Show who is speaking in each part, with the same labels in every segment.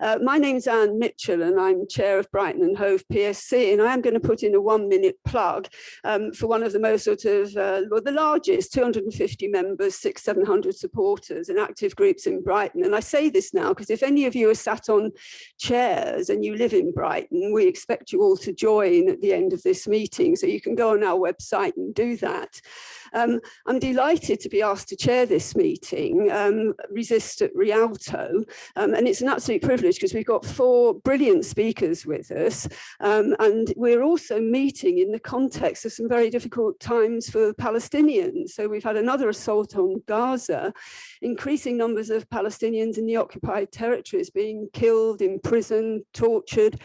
Speaker 1: My name's Anne Mitchell and I'm chair of Brighton and Hove PSC, and I am going to put in a 1-minute plug for one of the most sort of, well, the largest, 250 members, 600-700 supporters and active groups in Brighton. And I say this now because if any of you are sat on chairs and you live in Brighton, we expect you all to join at the end of this meeting. So you can go on our website and do that. I'm delighted to be asked to chair this meeting, Resist at Rialto, and it's an absolute privilege because we've got 4 brilliant speakers with us, and we're also meeting in the context of some very difficult times for Palestinians. So we've had another assault on Gaza, increasing numbers of Palestinians in the occupied territories being killed, imprisoned, tortured,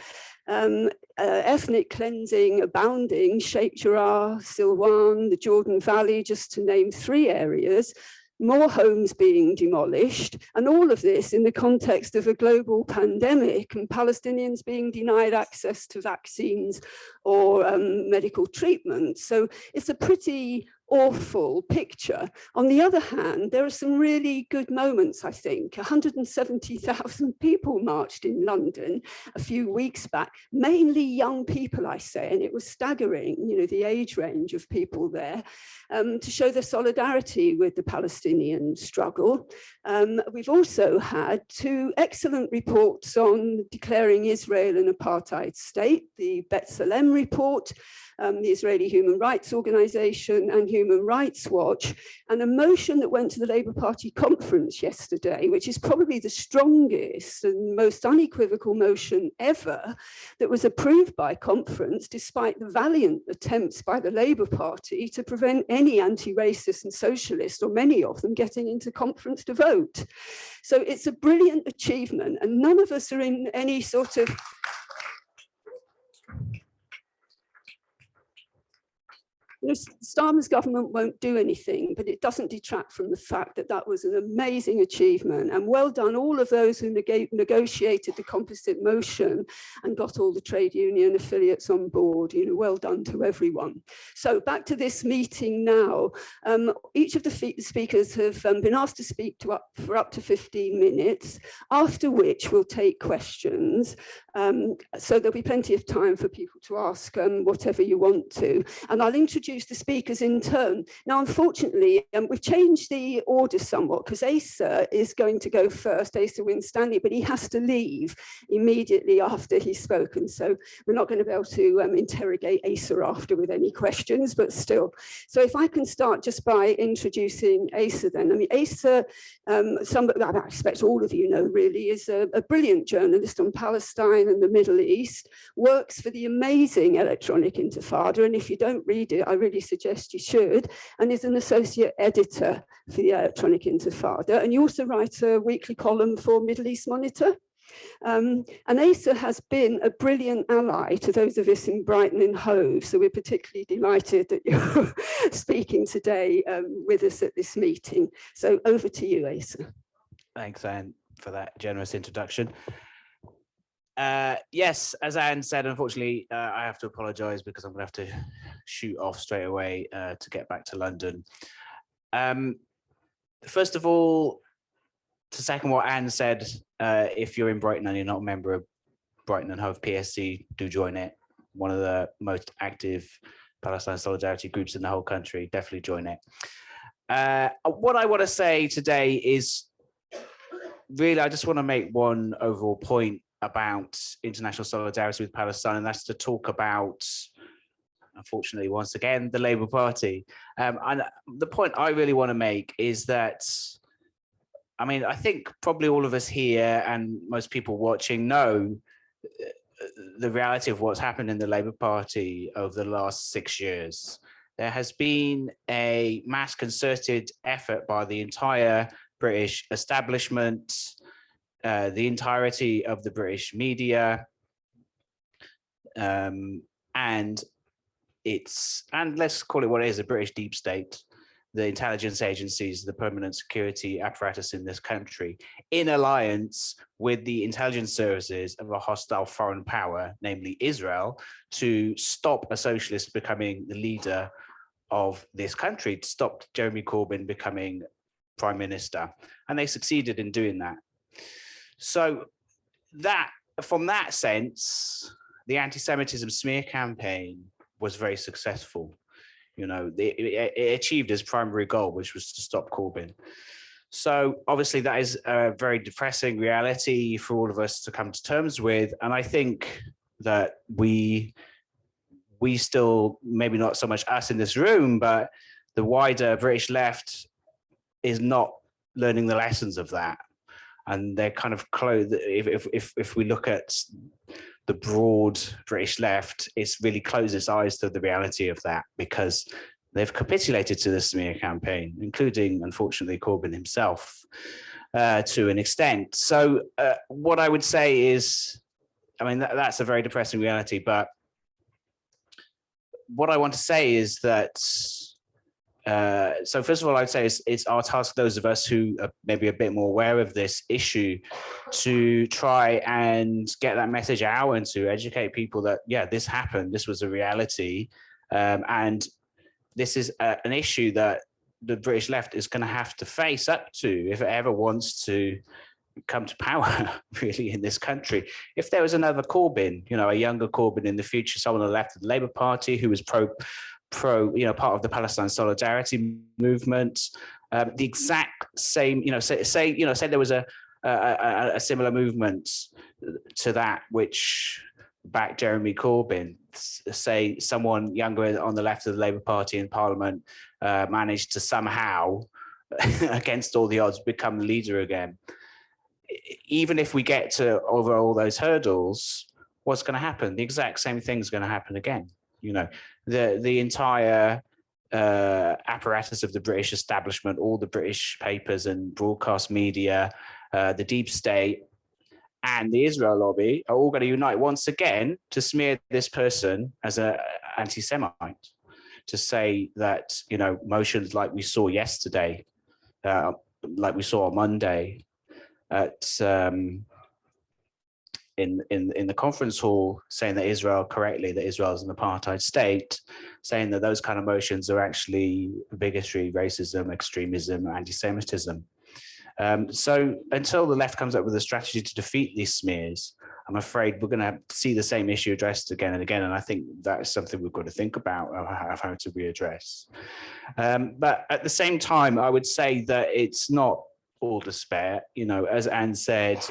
Speaker 1: ethnic cleansing abounding, Sheikh Jarrah, Silwan, the Jordan Valley, just to name 3 areas, more homes being demolished, and all of this in the context of a global pandemic and Palestinians being denied access to vaccines or medical treatment. So it's a pretty awful picture. On the other hand, there are some really good moments, I think. 170,000 people marched in London a few weeks back, mainly young people, I say, and it was staggering, you know, the age range of people there, to show their solidarity with the Palestinian struggle. We've also had 2 excellent reports on declaring Israel an apartheid state, the B'Tselem report, the Israeli Human Rights Organization and Human Rights Watch, and a motion that went to the Labour Party conference yesterday, which is probably the strongest and most unequivocal motion ever that was approved by conference, despite the valiant attempts by the Labour Party to prevent any anti-racist and socialist, or many of them, getting into conference to vote. So it's a brilliant achievement, and none of us are in any sort of Starmer's government won't do anything, but it doesn't detract from the fact that that was an amazing achievement, and well done all of those who negotiated the composite motion and got all the trade union affiliates on board. You know, well done to everyone. So back to this meeting now. Each of the speakers have been asked to speak for up to 15 minutes, after which we'll take questions. So there'll be plenty of time for people to ask whatever you want to, and I'll introduce the speakers in turn. Now, unfortunately, we've changed the order somewhat because Asa is going to go first, Asa Winstanley, but he has to leave immediately after he's spoken. So we're not going to be able to interrogate Asa after with any questions, but still. So if I can start just by introducing Asa then. I mean, Asa, somebody I expect all of you know really, is a brilliant journalist on Palestine and the Middle East, works for the amazing Electronic Intifada, and if you don't read it, I really suggest you should, and is an associate editor for the Electronic Intifada. And you also write a weekly column for Middle East Monitor. And Asa has been a brilliant ally to those of us in Brighton and Hove, so we're particularly delighted that you're speaking today with us at this meeting. So over to you, Asa.
Speaker 2: Thanks, Anne, for that generous introduction. Yes, as Anne said, unfortunately, I have to apologise because I'm going to have to shoot off straight away to get back to London. First of all, to second what Anne said, if you're in Brighton and you're not a member of Brighton and Hove PSC, do join it. One of the most active Palestine solidarity groups in the whole country. Definitely join it. What I want to say today is really, I just want to make one overall point about international solidarity with Palestine, and that's to talk about, unfortunately, once again, the Labour Party. And the point I really want to make is that, I mean, I think probably all of us here and most people watching know the reality of what's happened in the Labour Party over the last 6 years. There has been a mass concerted effort by the entire British establishment, the entirety of the British media, and let's call it what it is, a British deep state, the intelligence agencies, the permanent security apparatus in this country, in alliance with the intelligence services of a hostile foreign power, namely Israel, to stop a socialist becoming the leader of this country, to stop Jeremy Corbyn becoming prime minister. And they succeeded in doing that. So from that sense, the anti-Semitism smear campaign was very successful. You know, it achieved its primary goal, which was to stop Corbyn. So obviously that is a very depressing reality for all of us to come to terms with. And I think that we still, maybe not so much us in this room, but the wider British left is not learning the lessons of that. And they're kind of close. If we look at the broad British left, it's really closed its eyes to the reality of that, because they've capitulated to the smear campaign, including, unfortunately, Corbyn himself, to an extent. So what I would say is, I mean, that's a very depressing reality, but what I want to say is that, so first of all, I'd say it's our task, those of us who are maybe a bit more aware of this issue, to try and get that message out and to educate people that, yeah, this happened, this was a reality, and this is an issue that the British left is going to have to face up to if it ever wants to come to power, really, in this country. If there was another Corbyn, you know, a younger Corbyn in the future, someone on the left of the Labour Party who was pro, you know, part of the Palestine solidarity movement, the exact same, you know, say there was a similar movement to that which backed Jeremy Corbyn, say someone younger on the left of the Labour Party in Parliament managed to somehow, against all the odds, become the leader again. Even if we get to over all those hurdles, what's going to happen? The exact same thing is going to happen again. You know, the entire apparatus of the British establishment, all the British papers and broadcast media, the deep state, and the Israel lobby are all going to unite once again to smear this person as an anti-Semite, to say that, you know, motions like we saw yesterday, like we saw on Monday at in the conference hall, saying that Israel, correctly, that Israel is an apartheid state, saying that those kind of motions are actually bigotry, racism, extremism, anti-Semitism. So until the left comes up with a strategy to defeat these smears, I'm afraid we're going to see the same issue addressed again and again. And I think that is something we've got to think about of how to readdress. But at the same time, I would say that it's not all despair. You know, as Anne said,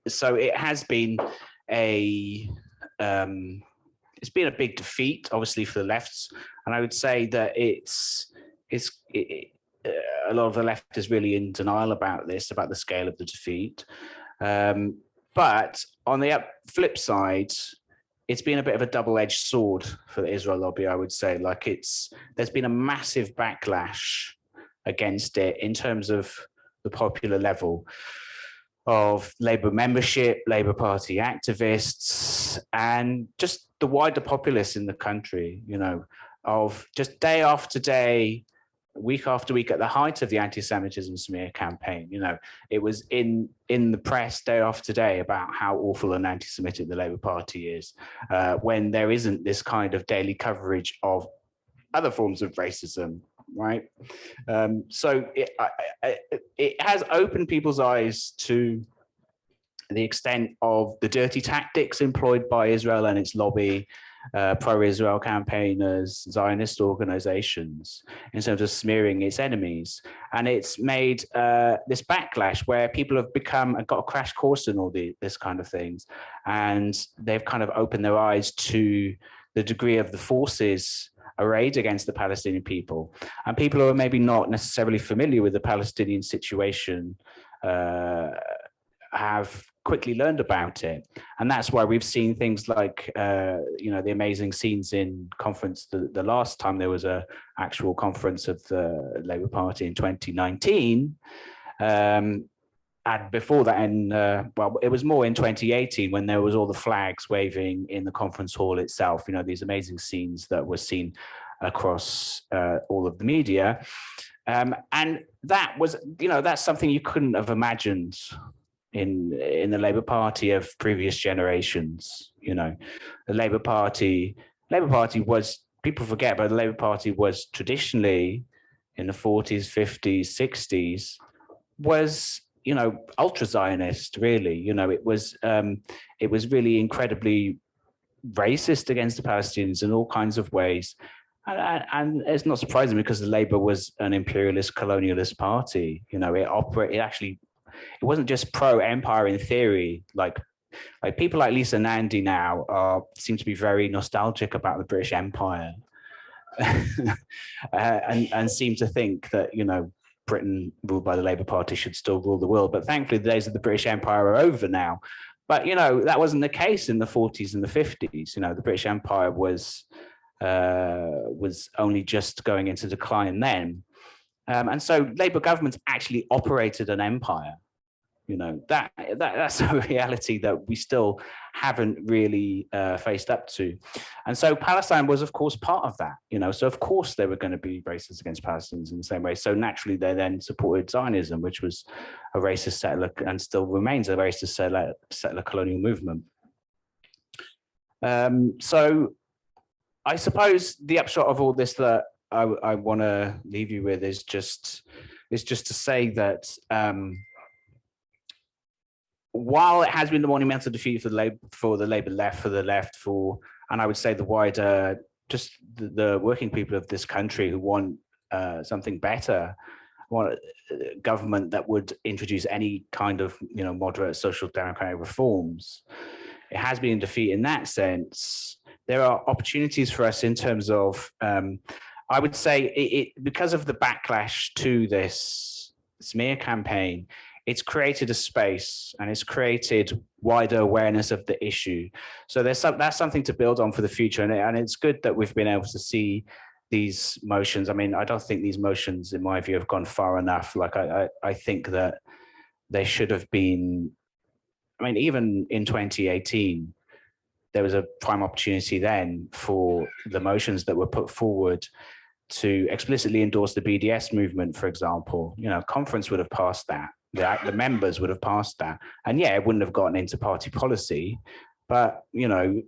Speaker 2: so it has been it's been a big defeat, obviously, for the lefts. And I would say that a lot of the left is really in denial about this, about the scale of the defeat. But on the flip side, it's been a bit of a double-edged sword for the Israel lobby, I would say. Like, there's been a massive backlash against it in terms of the popular level of Labour membership, Labour Party activists, and just the wider populace in the country, you know, of just day after day, week after week, at the height of the anti-Semitism smear campaign. You know, it was in the press day after day about how awful and anti-Semitic the Labour Party is, when there isn't this kind of daily coverage of other forms of racism, right? So it has opened people's eyes to the extent of the dirty tactics employed by Israel and its lobby, pro-Israel campaigners, Zionist organizations, in terms of smearing its enemies. And it's made this backlash where people have got a crash course in all this kind of things. And they've kind of opened their eyes to the degree of the forces arrayed against the Palestinian people. And people who are maybe not necessarily familiar with the Palestinian situation have quickly learned about it. And that's why we've seen things like, you know, the amazing scenes in conference, the last time there was a actual conference of the Labour Party in 2019. And before that, well, it was more in 2018 when there was all the flags waving in the conference hall itself, you know, these amazing scenes that were seen across all of the media. And that was, you know, that's something you couldn't have imagined in the Labour Party of previous generations. You know, the Labour Party was, people forget, but the Labour Party was traditionally in the 40s, 50s, 60s, was, you know, ultra-Zionist, really. You know, it was really incredibly racist against the Palestinians in all kinds of ways. And it's not surprising because the Labour was an imperialist, colonialist party. You know, it wasn't just pro-empire in theory. Like people like Lisa Nandy now seem to be very nostalgic about the British Empire, and seem to think that, you know, Britain ruled by the Labour Party should still rule the world. But thankfully, the days of the British Empire are over now. But, you know, that wasn't the case in the 40s and the 50s. You know, the British Empire was only just going into decline then. And so Labour governments actually operated an empire. You know, that's a reality that we still haven't really faced up to. And so Palestine was, of course, part of that. You know, so of course they were going to be racist against Palestinians in the same way. So naturally they then supported Zionism, which was a racist settler and still remains a racist settler colonial movement. So I suppose the upshot of all this that I want to leave you with is just to say that while it has been a monumental defeat for the Labour left, and I would say the wider, just the working people of this country who want something better, want a government that would introduce any kind of, you know, moderate social democratic reforms, it has been a defeat in that sense. There are opportunities for us in terms of, I would say, because of the backlash to this smear campaign, it's created a space and it's created wider awareness of the issue. So that's something to build on for the future. And it's good that we've been able to see these motions. I mean, I don't think these motions, in my view, have gone far enough. Like, I think that they should have been, I mean, even in 2018, there was a prime opportunity then for the motions that were put forward to explicitly endorse the BDS movement, for example. You know, conference would have passed that. The members would have passed that. And yeah, it wouldn't have gotten into party policy, but, you know,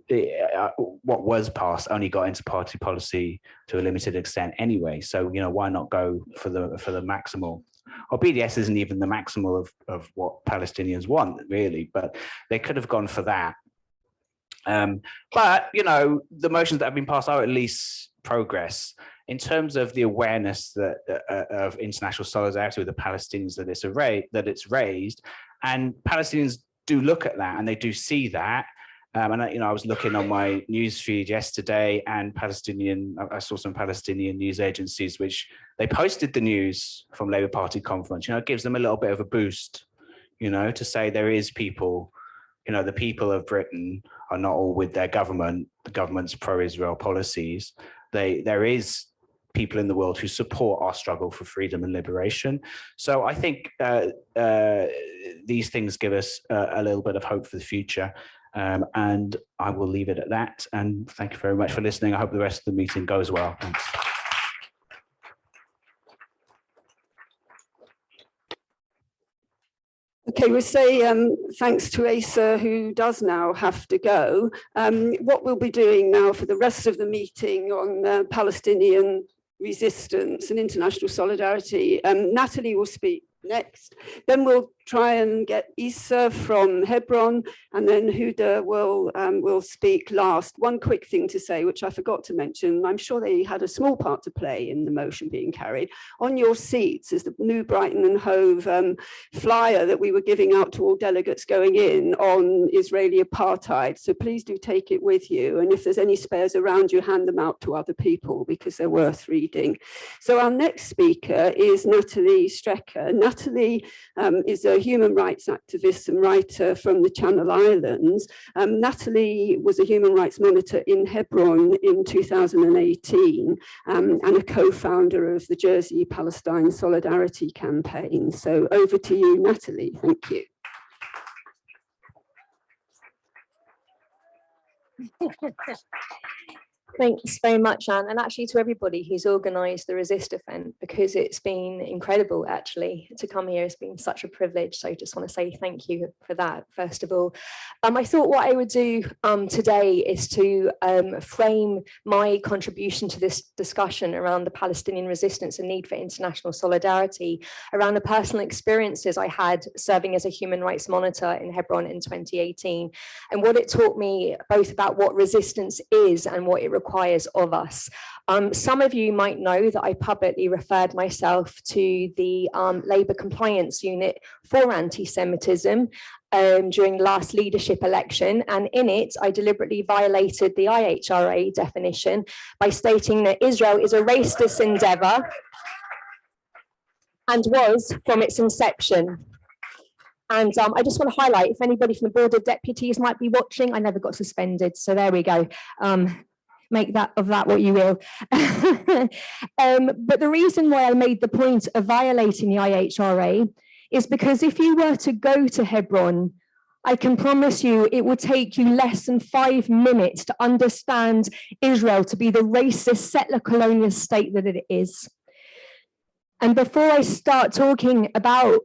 Speaker 2: what was passed only got into party policy to a limited extent anyway. So, you know, why not go for the maximal? Or BDS isn't even the maximal of what Palestinians want, really, but they could have gone for that. But, you know, the motions that have been passed are at least progress. In terms of the awareness that of international solidarity with the Palestinians that it's raised, and Palestinians do look at that and they do see that. And you know, I was looking on my news feed yesterday, and I saw some Palestinian news agencies which they posted the news from Labour Party conference. You know, it gives them a little bit of a boost, you know, to say there is people, you know, the people of Britain are not all with their government, the government's pro-Israel policies. There is people in the world who support our struggle for freedom and liberation. So I think these things give us a little bit of hope for the future. And I will leave it at that. And thank you very much for listening. I hope the rest of the meeting goes well. Thanks.
Speaker 1: Okay, we'll say thanks to Asa, who does now have to go. What we'll be doing now for the rest of the meeting on Palestinian resistance and international solidarity, Natalie will speak next. Then we'll try and get Issa from Hebron, and then Huda will speak last. One quick thing to say, which I forgot to mention, I'm sure they had a small part to play in the motion being carried. On your seats is the new Brighton and Hove flyer that we were giving out to all delegates going in on Israeli apartheid. So please do take it with you. And if there's any spares around you, hand them out to other people because they're worth reading. So our next speaker is Natalie Strecker. Natalie is a human rights activist and writer from the Channel Islands. Natalie was a human rights monitor in Hebron in 2018 and a co-founder of the Jersey Palestine Solidarity Campaign. So over to you, Natalie. Thank you.
Speaker 3: Thanks very much, Anne, and actually to everybody who's organised the Resist event, because it's been incredible actually to come here. It's been such a privilege, so I just want to say thank you for that first of all. I thought what I would do today is to frame my contribution to this discussion around the Palestinian resistance and need for international solidarity around the personal experiences I had serving as a human rights monitor in Hebron in 2018, and what it taught me both about what resistance is and what it requires of us. Some of you might know that I publicly referred myself to the Labour Compliance Unit for Anti-Semitism during the last leadership election, and in it I deliberately violated the IHRA definition by stating that Israel is a racist endeavour and was from its inception. And I just want to highlight, if anybody from the Board of Deputies might be watching, I never got suspended, so there we go. Make that of that what you will. But the reason why I made the point of violating the IHRA is because if you were to go to Hebron, I can promise you it will take you less than 5 minutes to understand Israel to be the racist settler colonial state that it is. And before I start talking about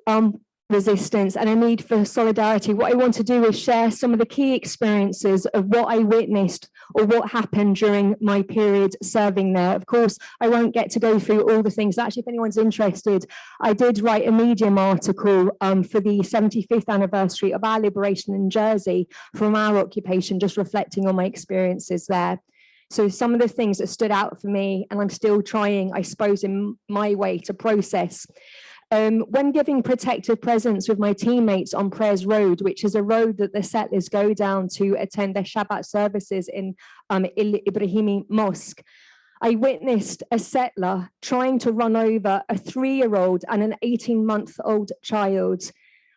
Speaker 3: resistance and a need for solidarity, what I want to do is share some of the key experiences of what I witnessed or what happened during my period serving there. Of course, I won't get to go through all the things. Actually, if anyone's interested, I did write a Medium article for the 75th anniversary of our liberation in Jersey from our occupation, just reflecting on my experiences there. So some of the things that stood out for me, and I'm still trying, I suppose, in my way to process. When giving protective presence with my teammates on Prayers Road, which is a road that the settlers go down to attend their Shabbat services in Ibrahimi Mosque, I witnessed a settler trying to run over a 3-year-old and an 18-month-old child.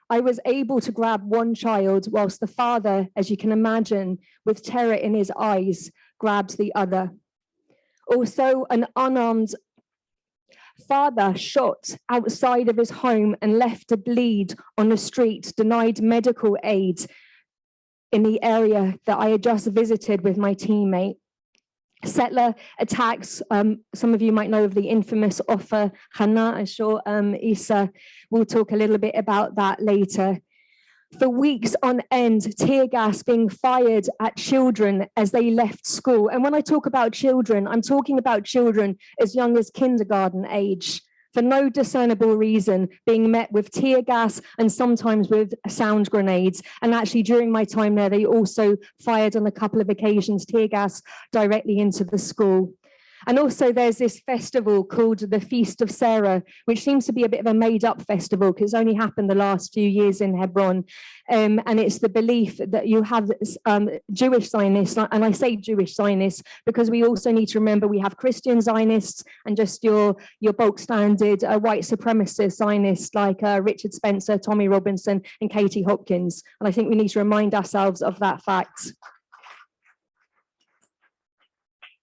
Speaker 3: I was able to grab one child whilst the father, as you can imagine, with terror in his eyes, grabbed the other. Also, an unarmed father shot outside of his home and left to bleed on the street, denied medical aid in the area that I had just visited with my teammate. Settler attacks, some of you might know of the infamous Offer Hana. I'm sure Issa will talk a little bit about that later. For weeks on end, tear gas being fired at children as they left school. And when I talk about children, I'm talking about children as young as kindergarten age, for no discernible reason, being met with tear gas and sometimes with sound grenades. And actually, during my time there, they also fired on a couple of occasions tear gas directly into the school. And also there's this festival called the Feast of Sarah, which seems to be a bit of a made up festival because it's only happened the last few years in Hebron. And it's the belief that you have Jewish Zionists, and I say Jewish Zionists because we also need to remember we have Christian Zionists and just your bulk standard white supremacist Zionists like Richard Spencer, Tommy Robinson and Katie Hopkins. And I think we need to remind ourselves of that fact.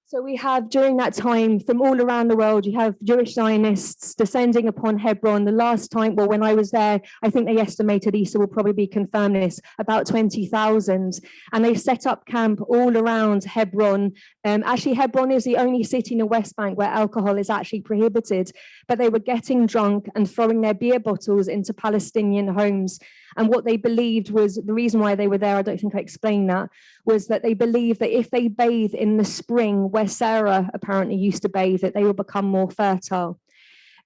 Speaker 3: So we have, during that time, from all around the world, you have Jewish Zionists descending upon Hebron. The last time, well, when I was there, I think they estimated, Issa will probably confirm this, about 20,000. And they set up camp all around Hebron. Actually, Hebron is the only city in the West Bank where alcohol is actually prohibited. But they were getting drunk and throwing their beer bottles into Palestinian homes. And what they believed was, the reason why they were there, I don't think I explained that, was that they believed that if they bathe in the spring where Sarah apparently used to bathe, that they will become more fertile.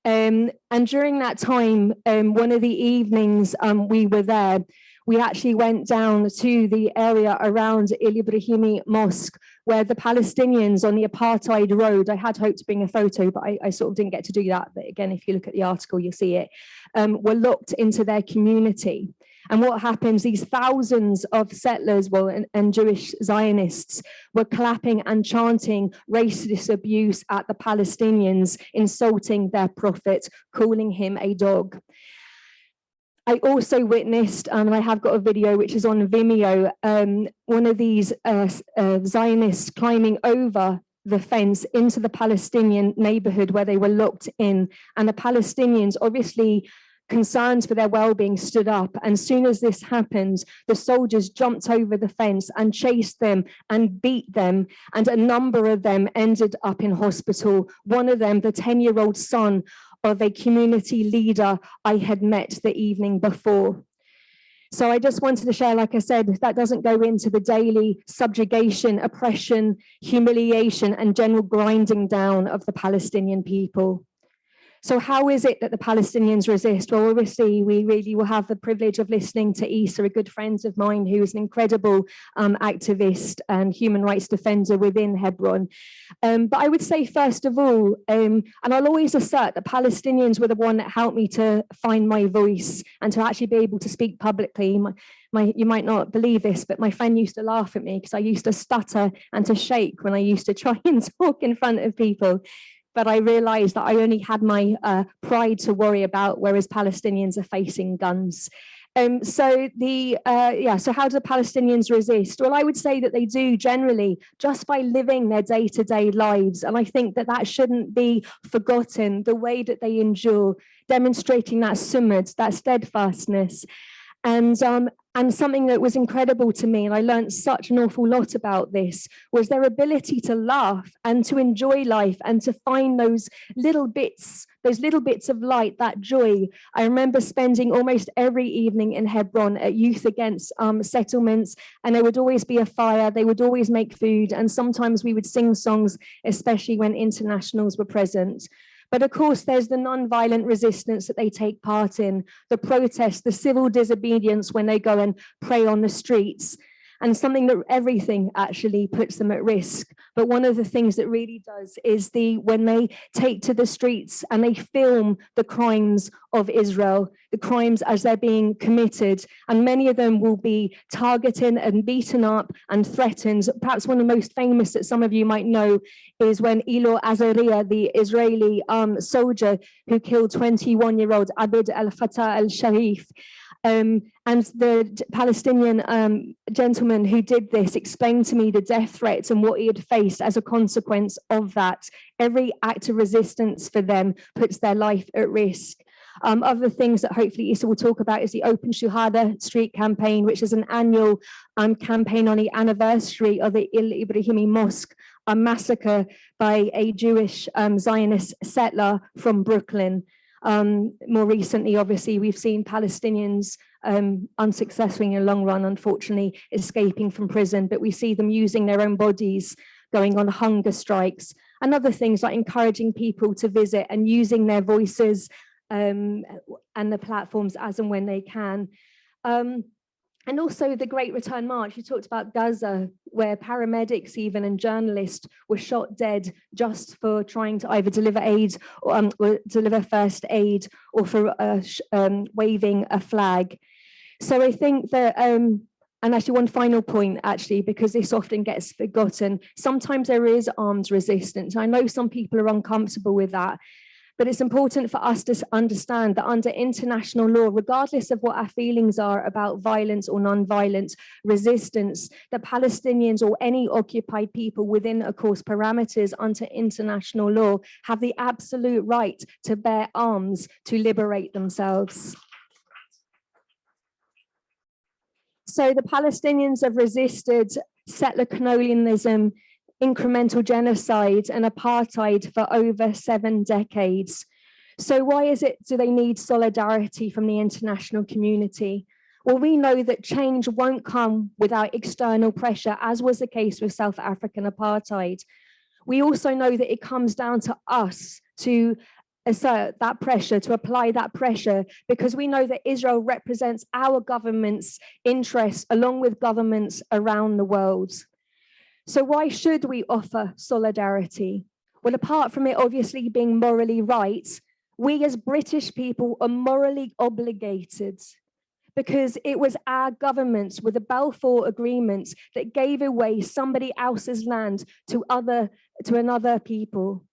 Speaker 3: And during that time, one of the evenings we were there, we actually went down to the area around El Ibrahimi Mosque, where the Palestinians on the apartheid road, I had hoped to bring a photo, but I sort of didn't get to do that. But again, if you look at the article, you'll see it, were locked into their community. And what happens, these thousands of settlers, and Jewish Zionists were clapping and chanting racist abuse at the Palestinians, insulting their prophet, calling him a dog. I also witnessed, and I have got a video which is on Vimeo, one of these Zionists climbing over the fence into the Palestinian neighborhood where they were locked in. And the Palestinians, obviously concerns for their well-being stood up. And as soon as this happened, the soldiers jumped over the fence and chased them and beat them. And a number of them ended up in hospital. One of them, the 10-year-old son of a community leader I had met the evening before. So I just wanted to share, like I said, that doesn't go into the daily subjugation, oppression, humiliation, and general grinding down of the Palestinian people. So how is it that the Palestinians resist? Well, obviously, we really will have the privilege of listening to Issa, a good friend of mine, who is an incredible activist and human rights defender within Hebron. But I would say, first of all, and I'll always assert that Palestinians were the one that helped me to find my voice and to actually be able to speak publicly. You might not believe this, but my friend used to laugh at me because I used to stutter and to shake when I used to try and talk in front of people. But I realized that I only had my pride to worry about, whereas Palestinians are facing guns. So how do the Palestinians resist? Well, I would say that they do generally just by living their day-to-day lives. And I think that that shouldn't be forgotten, the way that they endure, demonstrating that sumud, that steadfastness. And something that was incredible to me, and I learned such an awful lot about this, was their ability to laugh and to enjoy life and to find those little bits of light, that joy. I remember spending almost every evening in Hebron at Youth Against Settlements, and there would always be a fire, they would always make food, and sometimes we would sing songs, especially when internationals were present. But of course, there's the non-violent resistance that they take part in, the protests, the civil disobedience when they go and pray on the streets, and something that everything actually puts them at risk. But one of the things that really does is when they take to the streets and they film the crimes of Israel, the crimes as they're being committed, and many of them will be targeted and beaten up and threatened. Perhaps one of the most famous that some of you might know is when Elo Azariah, the Israeli soldier who killed 21-year-old Abid al-Fattah al-Sharif, and the Palestinian gentleman who did this explained to me the death threats and what he had faced as a consequence of that. Every act of resistance for them puts their life at risk. Other things that hopefully Issa will talk about is the Open Shuhada Street campaign, which is an annual campaign on the anniversary of the Il Ibrahimi Mosque, a massacre by a Jewish Zionist settler from Brooklyn. More recently, obviously, we've seen Palestinians unsuccessfully in the long run, unfortunately, escaping from prison, but we see them using their own bodies, going on hunger strikes, and other things like encouraging people to visit and using their voices and the platforms as and when they can. And also the Great Return March, you talked about Gaza, where paramedics even and journalists were shot dead just for trying to either deliver aid or deliver first aid or for waving a flag. So I think that, and actually one final point, actually, because this often gets forgotten, sometimes there is armed resistance. I know some people are uncomfortable with that, but it's important for us to understand that under international law, regardless of what our feelings are about violence or non-violent resistance, the Palestinians or any occupied people within, of course, parameters under international law have the absolute right to bear arms to liberate themselves. So the Palestinians have resisted settler colonialism, incremental genocide and apartheid for over 7 decades. So why do they need solidarity from the international community? Well, we know that change won't come without external pressure, as was the case with South African apartheid. We also know that it comes down to us to assert that pressure, to apply that pressure, because we know that Israel represents our government's interests along with governments around the world. So why should we offer solidarity? Well, apart from it obviously being morally right, we as British people are morally obligated, because it was our governments with the Balfour Agreement that gave away somebody else's land to another people.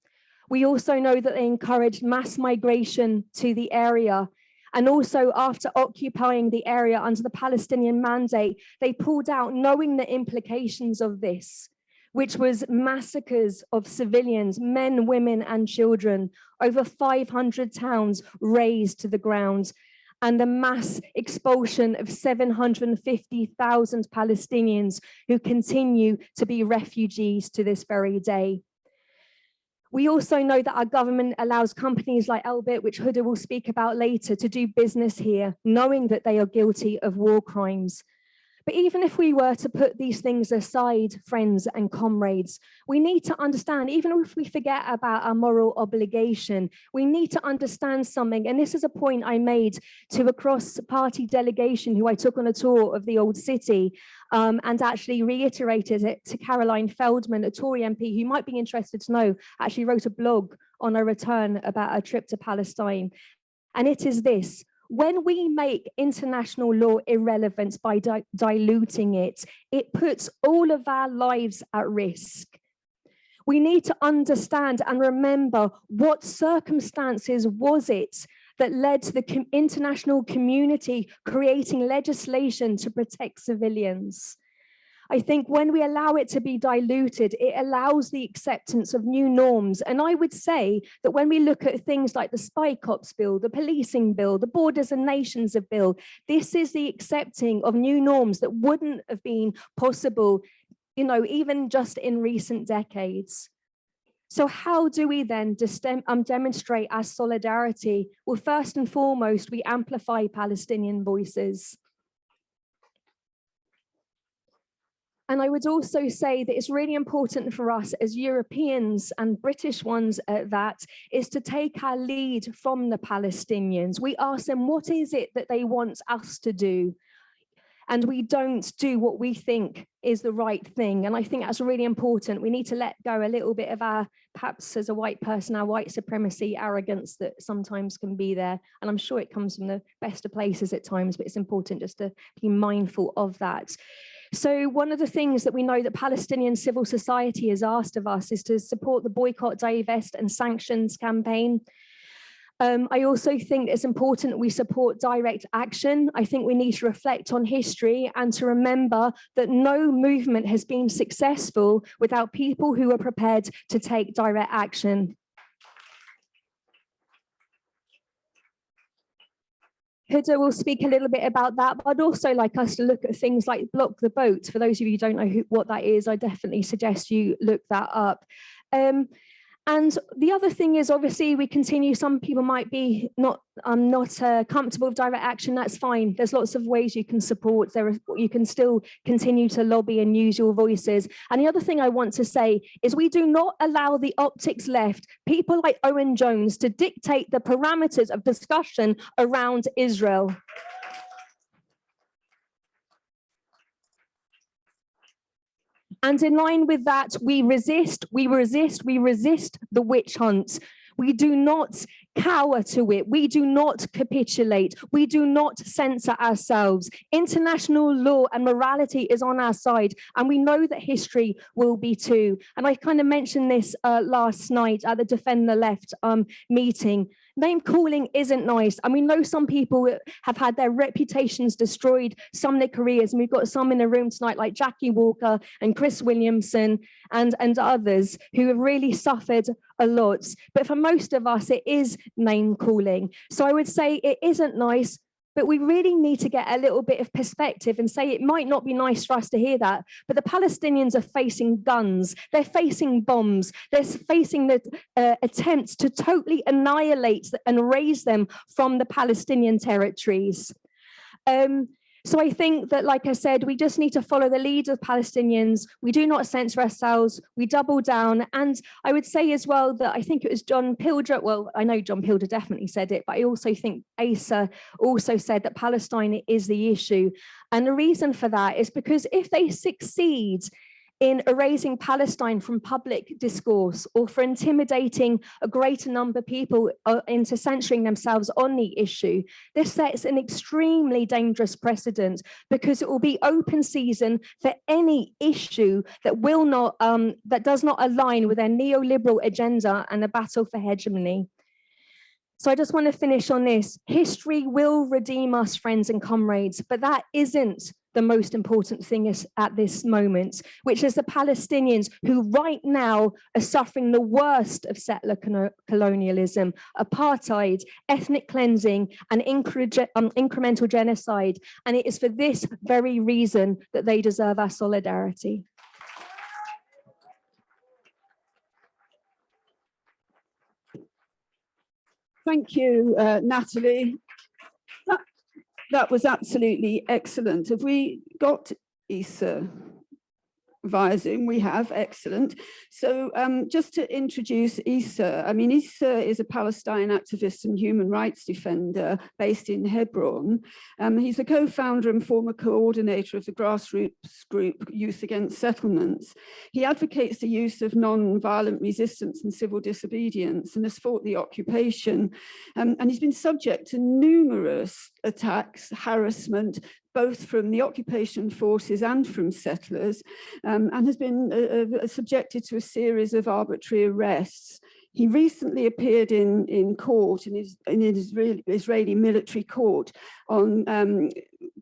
Speaker 3: We also know that they encouraged mass migration to the area. And also after occupying the area under the Palestinian Mandate, they pulled out knowing the implications of this. which was massacres of civilians, men, women, and children, over 500 towns razed to the ground, and the mass expulsion of 750,000 Palestinians who continue to be refugees to this very day. We also know that our government allows companies like Elbit, which Huda will speak about later, to do business here, knowing that they are guilty of war crimes. But even if we were to put these things aside, friends and comrades, we need to understand, even if we forget about our moral obligation, we need to understand something. And this is a point I made to a cross-party delegation who I took on a tour of the old city, and actually reiterated it to Caroline Feldman, a Tory MP, who might be interested to know, actually wrote a blog on her return about a trip to Palestine. And it is this: when we make international law irrelevant by diluting it, it puts all of our lives at risk. We need to understand and remember what circumstances was it that led to the international community creating legislation to protect civilians. I think when we allow it to be diluted, it allows the acceptance of new norms. And I would say that when we look at things like the Spy Cops Bill, the Policing Bill, the Borders and Nations Bill, this is the accepting of new norms that wouldn't have been possible, even just in recent decades. So how do we then demonstrate our solidarity? Well, first and foremost, we amplify Palestinian voices. And I would also say that it's really important for us as Europeans and British ones at that, is to take our lead from the Palestinians. We ask them, what is it that they want us to do? And we don't do what we think is the right thing. And I think that's really important. We need to let go a little bit of our, perhaps as a white person, our white supremacy arrogance that sometimes can be there. And I'm sure it comes from the best of places at times, but it's important just to be mindful of that. So one of the things that we know that Palestinian civil society has asked of us is to support the boycott, divest and sanctions campaign. I also think it's important that we support direct action. I think we need to reflect on history and to remember that no movement has been successful without people who are prepared to take direct action. Huda will speak a little bit about that, but I'd also like us to look at things like Block the Boat. For those of you who don't know what that is, I definitely suggest you look that up. And the other thing is, obviously, we continue. Some people might be not comfortable with direct action. That's fine. There's lots of ways you can support. You can still continue to lobby and use your voices. And the other thing I want to say is we do not allow the optics left, people like Owen Jones, to dictate the parameters of discussion around Israel. And in line with that, we resist the witch hunt. We do not cower to it. We do not capitulate. We do not censor ourselves. International law and morality is on our side, and we know that history will be too. And I kind of mentioned this last night at the Defend the Left meeting. Name calling isn't nice. And we know some people have had their reputations destroyed, some their careers, and we've got some in the room tonight like Jackie Walker and Chris Williamson and others who have really suffered a lot. But for most of us, it is name calling. So I would say it isn't nice, but we really need to get a little bit of perspective and say it might not be nice for us to hear that, but the Palestinians are facing guns, they're facing bombs, they're facing the attempts to totally annihilate and erase them from the Palestinian territories. So I think that, like I said, we just need to follow the lead of Palestinians. We do not censor ourselves. We double down. And I would say as well that I think it was John Pilger. Well, I know John Pilger definitely said it, but I also think Asa also said that Palestine is the issue. And the reason for that is because if they succeed in erasing Palestine from public discourse or for intimidating a greater number of people into censoring themselves on the issue, this sets an extremely dangerous precedent because it will be open season for any issue that will not, that does not align with their neoliberal agenda and the battle for hegemony. So I just want to finish on this. History will redeem us, friends and comrades, but that isn't the most important thing at this moment, which is the Palestinians who right now are suffering the worst of settler colonialism, apartheid, ethnic cleansing, and incremental genocide. And it is for this very reason that they deserve our solidarity.
Speaker 1: Thank you, Natalie. That was absolutely excellent. Have we got Issa via Zoom? We have, excellent. So just to introduce Issa, I mean, Issa is a Palestine activist and human rights defender based in Hebron. He's a co-founder and former coordinator of the grassroots group Youth Against Settlements. He advocates the use of non-violent resistance and civil disobedience and has fought the occupation. And he's been subject to numerous attacks, harassment, both from the occupation forces and from settlers, and has been subjected to a series of arbitrary arrests. He recently appeared in court, in Israeli military court, on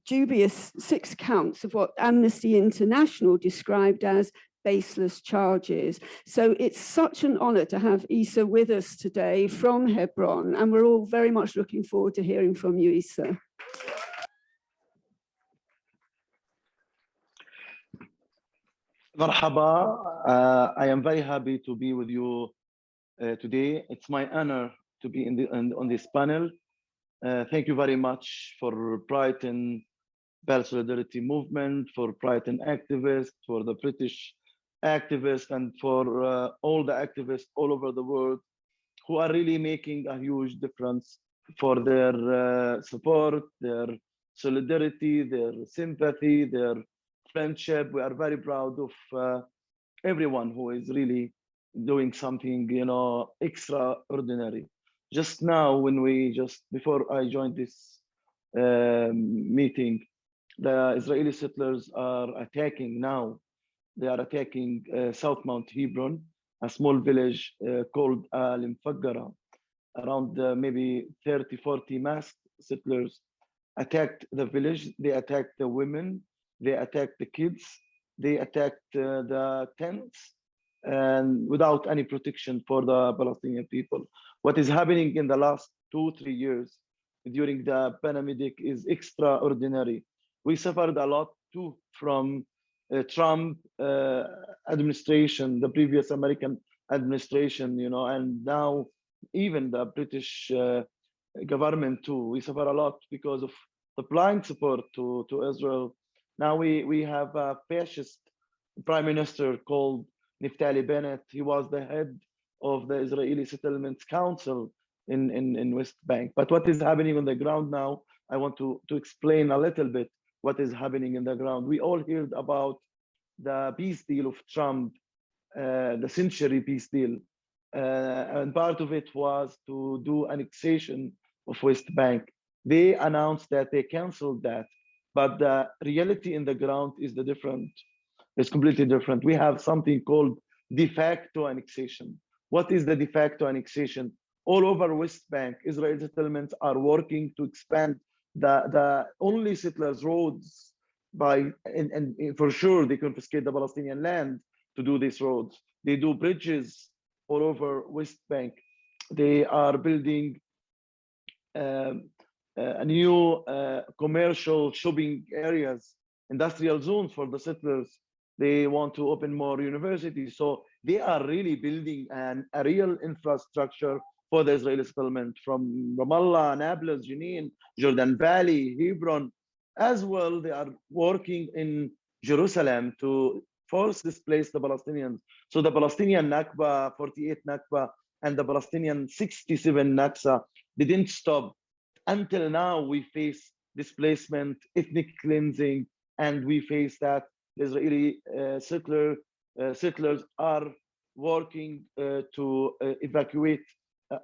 Speaker 1: dubious 6 counts of what Amnesty International described as baseless charges. So it's such an honor to have Issa with us today from Hebron, and we're all very much looking forward to hearing from you, Issa.
Speaker 4: Marhaba. I am very happy to be with you today. It's my honor to be on this panel. Thank you very much for Brighton Pal Solidarity Movement, for Brighton activists, for the British activists, and for all the activists all over the world who are really making a huge difference for their support, their solidarity, their sympathy, their friendship. We are very proud of everyone who is really doing something, you know, extraordinary. Just now, before I joined this meeting, the Israeli settlers are attacking now. They are attacking South Mount Hebron, a small village called Al-Mfaggara. Around maybe 30, 40 masked settlers attacked the village. They attacked the women. They attacked the kids, they attacked the tents, and without any protection for the Palestinian people. What is happening in the last 2-3 years during the pandemic is extraordinary. We suffered a lot too from Trump administration, the previous American administration, you know, and now even the British government too. We suffer a lot because of the blind support to Israel. Now we have a fascist prime minister called Natalie Bennett. He was the head of the Israeli Settlements Council in West Bank. But what is happening on the ground now, I want to explain a little bit what is happening in the ground. We all heard about the peace deal of Trump, the century peace deal. And part of it was to do annexation of West Bank. They announced that they canceled that. But the reality in the ground is it's completely different. We have something called de facto annexation. What is the de facto annexation? All over West Bank, Israeli settlements are working to expand the only settlers' roads and for sure they confiscate the Palestinian land to do these roads. They do bridges all over West Bank. They are building a new commercial shopping areas, industrial zones for the settlers. They want to open more universities. So they are really building a real infrastructure for the Israeli settlement from Ramallah, Nablus, Jenin, Jordan Valley, Hebron. As well, they are working in Jerusalem to force displace the Palestinians. So the Palestinian Nakba, 48 Nakba, and the Palestinian 67 Naksa didn't stop. Until now, we face displacement, ethnic cleansing, and we face that the Israeli settlers are working to evacuate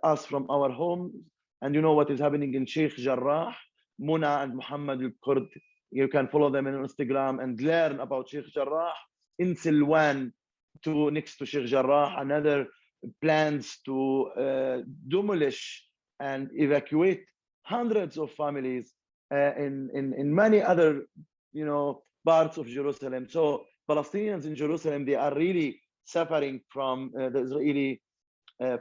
Speaker 4: us from our homes. And you know what is happening in Sheikh Jarrah, Muna and Muhammad al-Kurd. You can follow them on Instagram and learn about Sheikh Jarrah. In Silwan, next to Sheikh Jarrah, another plans to demolish and evacuate hundreds of families in many other, parts of Jerusalem. So Palestinians in Jerusalem, they are really suffering from the Israeli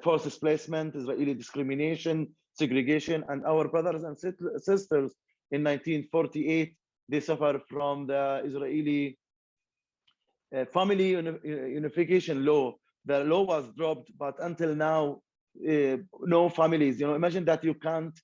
Speaker 4: forced displacement, Israeli discrimination, segregation, and our brothers and sisters in 1948, they suffer from the Israeli family unification law. The law was dropped, but until now, no families. Imagine that you can't,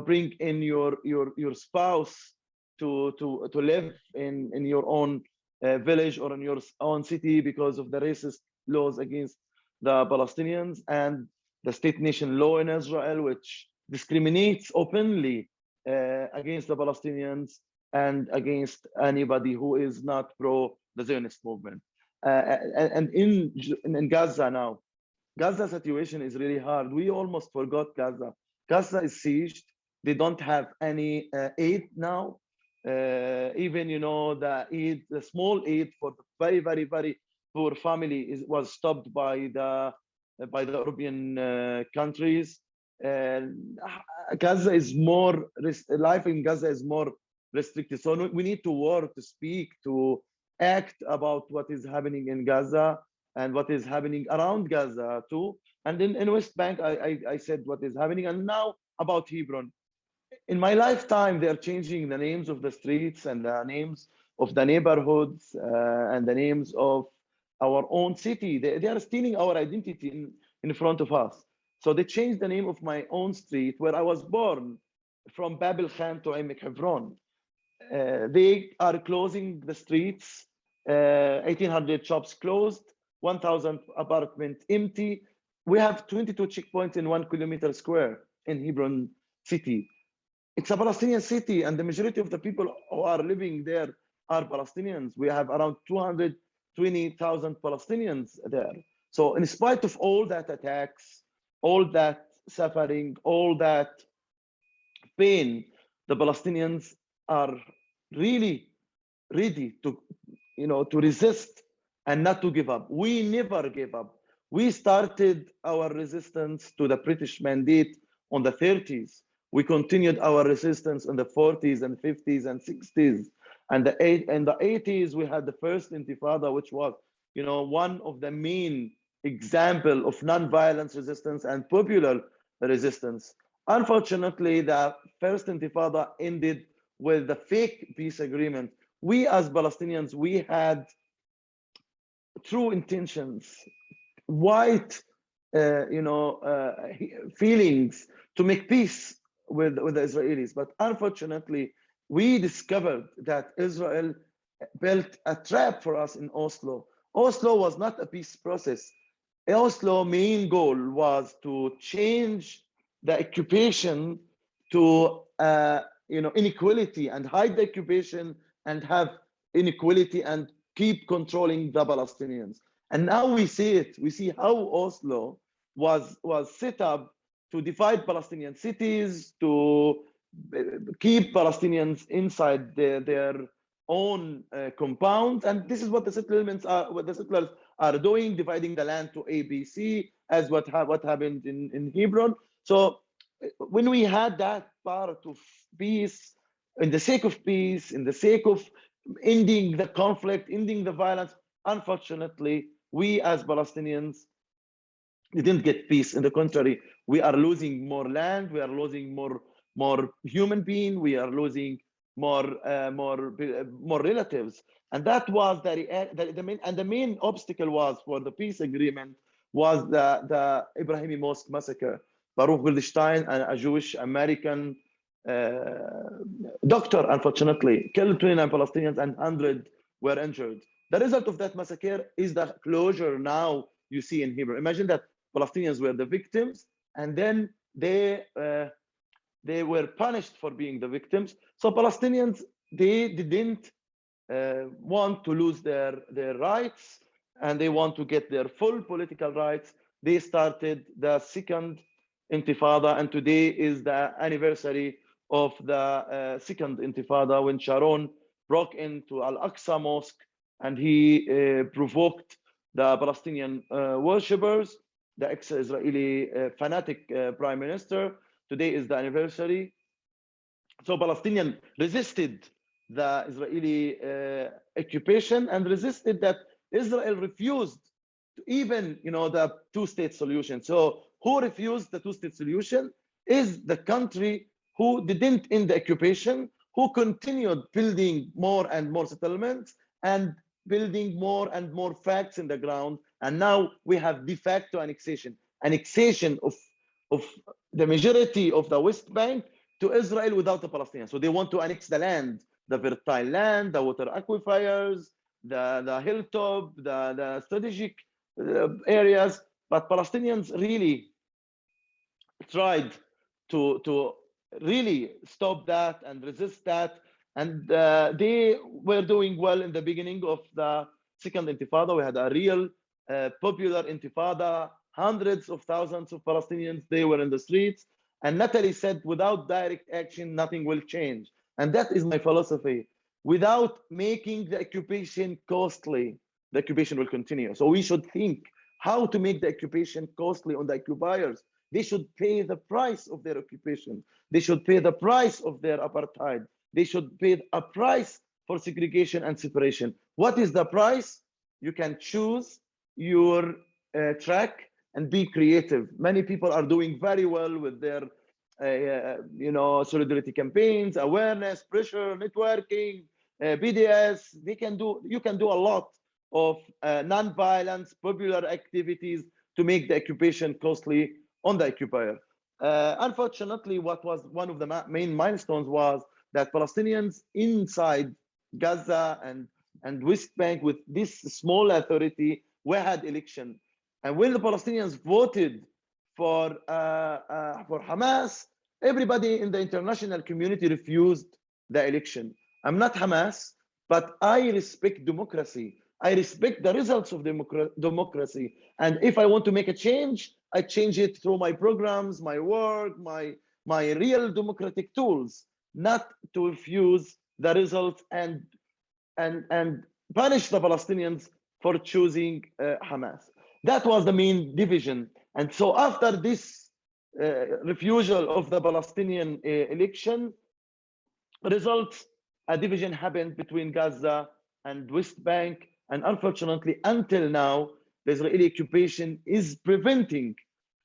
Speaker 4: bring in your spouse to live in your own village or in your own city because of the racist laws against the Palestinians, and the state nation law in Israel, which discriminates openly against the Palestinians and against anybody who is not pro the Zionist movement. And in Gaza now, Gaza situation is really hard. We almost forgot Gaza. Gaza is sieged. They don't have any aid now. Even the small aid for the very, very, very poor family was stopped by the European countries. Gaza is more life in Gaza is more restricted. So we need to work, to speak, to act about what is happening in Gaza and what is happening around Gaza too. And then in West Bank, I said what is happening. And now about Hebron. In my lifetime, they're changing the names of the streets and the names of the neighborhoods and the names of our own city. They are stealing our identity in front of us. So they changed the name of my own street where I was born, from Babel Khan to Emek Hebron. They are closing the streets, 1,800 shops closed, 1,000 apartments empty. We have 22 checkpoints in 1 kilometer square in Hebron city. It's a Palestinian city, and the majority of the people who are living there are Palestinians. We have around 220,000 Palestinians there. So in spite of all that attacks, all that suffering, all that pain, the Palestinians are really ready to resist and not to give up. We never gave up. We started our resistance to the British mandate on the 30s. We continued our resistance in the 40s and 50s and 60s. And the 80s, we had the first Intifada, which was, one of the main example of non-violence resistance and popular resistance. Unfortunately, the first Intifada ended with the fake peace agreement. We as Palestinians, we had true intentions, white, feelings to make peace with the Israelis. But unfortunately, we discovered that Israel built a trap for us in Oslo. Oslo was not a peace process. Oslo's main goal was to change the occupation to inequality, and hide the occupation and have inequality and keep controlling the Palestinians. And now we see it. We see how Oslo was set up to divide Palestinian cities, to keep Palestinians inside their own compounds. And this is what the settlers are doing, dividing the land to A, B, C, as what happened in Hebron. So when we had that part of peace, in the sake of peace, in the sake of ending the conflict, ending the violence, unfortunately, we as Palestinians didn't get peace. In the contrary, we are losing more land, we are losing more human beings, we are losing more relatives. And that was the main obstacle was for the peace agreement was the Ibrahimi Mosque massacre. Baruch Goldstein, a Jewish American doctor, unfortunately, killed 29 Palestinians and 100 were injured. The result of that massacre is the closure now you see in Hebron. Imagine that Palestinians were the victims, and then they were punished for being the victims. So Palestinians, they didn't want to lose their rights, and they want to get their full political rights. They started the second Intifada, and today is the anniversary of the second Intifada, when Sharon broke into Al-Aqsa Mosque and he provoked the Palestinian worshippers, the ex-Israeli fanatic prime minister. Today is the anniversary. So Palestinians resisted the Israeli occupation and resisted that Israel refused to even, the two-state solution. So who refused the two-state solution is the country who didn't end the occupation, who continued building more and more settlements and building more and more facts in the ground. And now we have de facto annexation of the majority of the West Bank to Israel without the Palestinians. So they want to annex the land, the fertile land, the water aquifers, the hilltop, the strategic areas. But Palestinians really tried to really stop that and resist that. And they were doing well in the beginning of the second intifada. We had a real popular intifada, hundreds of thousands of Palestinians, they were in the streets. And Natalie said, without direct action, nothing will change. And that is my philosophy. Without making the occupation costly, the occupation will continue. So we should think how to make the occupation costly on the occupiers. They should pay the price of their occupation. They should pay the price of their apartheid. They should pay a price for segregation and separation. What is the price? You can choose your track and be creative. Many people are doing very well with their solidarity campaigns, awareness, pressure, networking, BDS. You can do a lot of non-violence, popular activities to make the occupation costly on the occupier. Unfortunately, what was one of the main milestones was that Palestinians inside Gaza and West Bank with this small authority, we had election. And when the Palestinians voted for Hamas, everybody in the international community refused the election. I'm not Hamas, but I respect democracy. I respect the results of democracy. And if I want to make a change, I change it through my programs, my work, my real democratic tools, not to refuse the results and punish the Palestinians for choosing Hamas. That was the main division. And so after this refusal of the Palestinian election results, a division happened between Gaza and West Bank. And unfortunately, until now, the Israeli occupation is preventing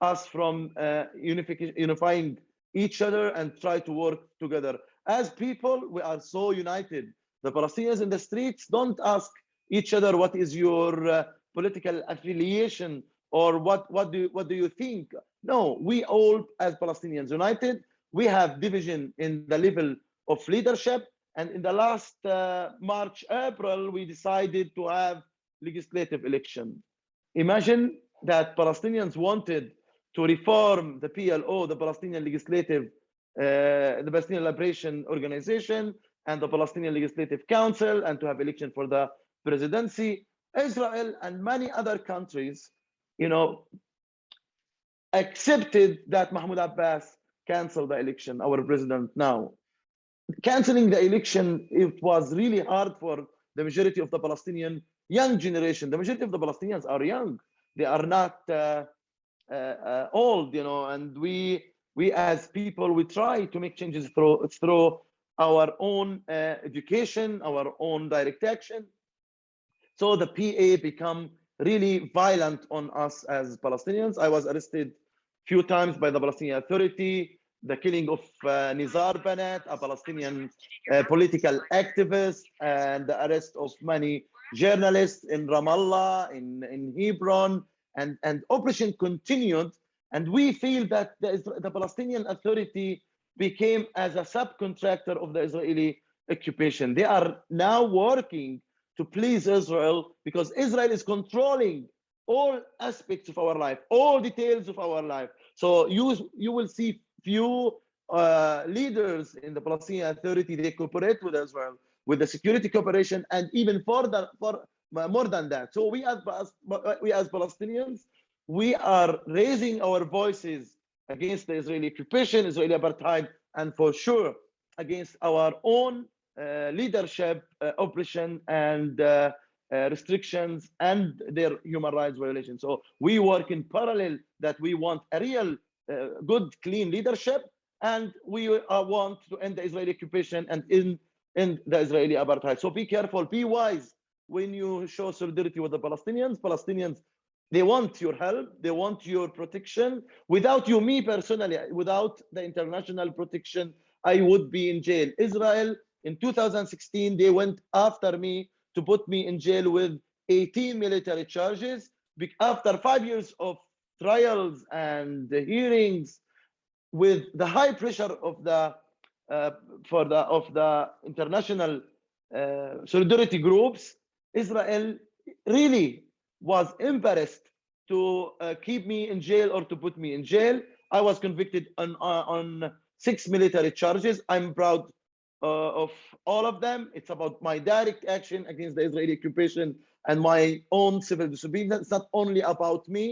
Speaker 4: us from unifying each other and try to work together. As people, we are so united. The Palestinians in the streets don't ask each other, what is your political affiliation or what do you think? No, we all as Palestinians united. We have division in the level of leadership. And in the last March, April, we decided to have legislative election. Imagine that Palestinians wanted to reform the PLO, the Palestinian Legislative, the Palestinian Liberation Organization, and the Palestinian Legislative Council, and to have election for the presidency. Israel and many other countries, accepted that Mahmoud Abbas canceled the election, our president now. Canceling the election, it was really hard for the majority of the Palestinian young generation. The majority of the Palestinians are young. They are not old, and we as people, we try to make changes through our own education, our own direct action. So the PA become really violent on us as Palestinians. I was arrested a few times by the Palestinian Authority. The killing of Nizar Banat, a Palestinian political activist, and the arrest of many journalists in Ramallah, in Hebron, and operation continued. And we feel that the Palestinian Authority became as a subcontractor of the Israeli occupation. They are now working to please Israel because Israel is controlling all aspects of our life, all details of our life. So you will see few leaders in the Palestinian Authority, they cooperate with Israel, with the security cooperation, and even for more than that. So we as Palestinians, we are raising our voices against the Israeli occupation, Israeli apartheid, and for sure against our own leadership oppression and restrictions and their human rights violations. So we work in parallel that we want a real good, clean leadership, and we want to end the Israeli occupation and end the Israeli apartheid. So be careful, be wise when you show solidarity with the Palestinians. Palestinians, they want your help, they want your protection. Without you, me personally, without the international protection, I would be in jail. Israel, in 2016, they went after me to put me in jail with 18 military charges. After 5 years of trials and hearings, with the high pressure of the international solidarity groups, Israel really was embarrassed to keep me in jail or to put me in jail. I was convicted on 6 military charges. I'm proud of all of them. It's about my direct action against the Israeli occupation and my own civil disobedience. It's not only about me.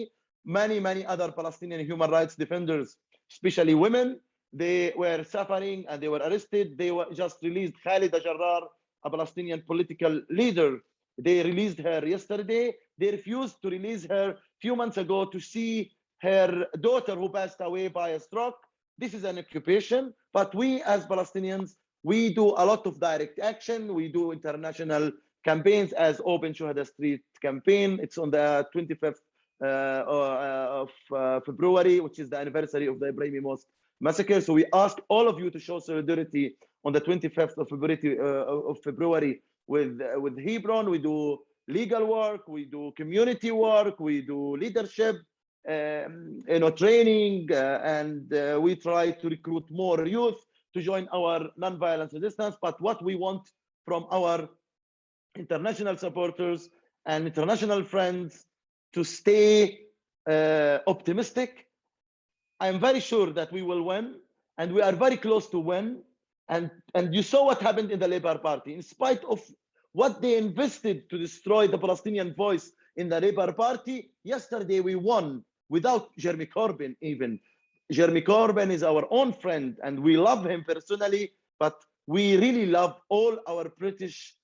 Speaker 4: Many other Palestinian human rights defenders, especially women, they were suffering and they were arrested. They were just released Khalida Jarrar, a Palestinian political leader. They released her yesterday. They refused to release her a few months ago to see her daughter who passed away by a stroke. This is an occupation, but we as Palestinians, we do a lot of direct action. We do international campaigns as Open Shuhada Street campaign. It's on the 25th of February, which is the anniversary of the Ibrahimi Mosque massacre. So we ask all of you to show solidarity on the 25th of February with Hebron. We do legal work, we do community work, we do leadership, training, and we try to recruit more youth to join our non-violence resistance. But what we want from our international supporters and international friends to stay optimistic. I'm very sure that we will win, and we are very close to win. And you saw what happened in the Labour Party. In spite of what they invested to destroy the Palestinian voice in the Labour Party, yesterday we won without Jeremy Corbyn even. Jeremy Corbyn is our own friend, and we love him personally, but we really love all our British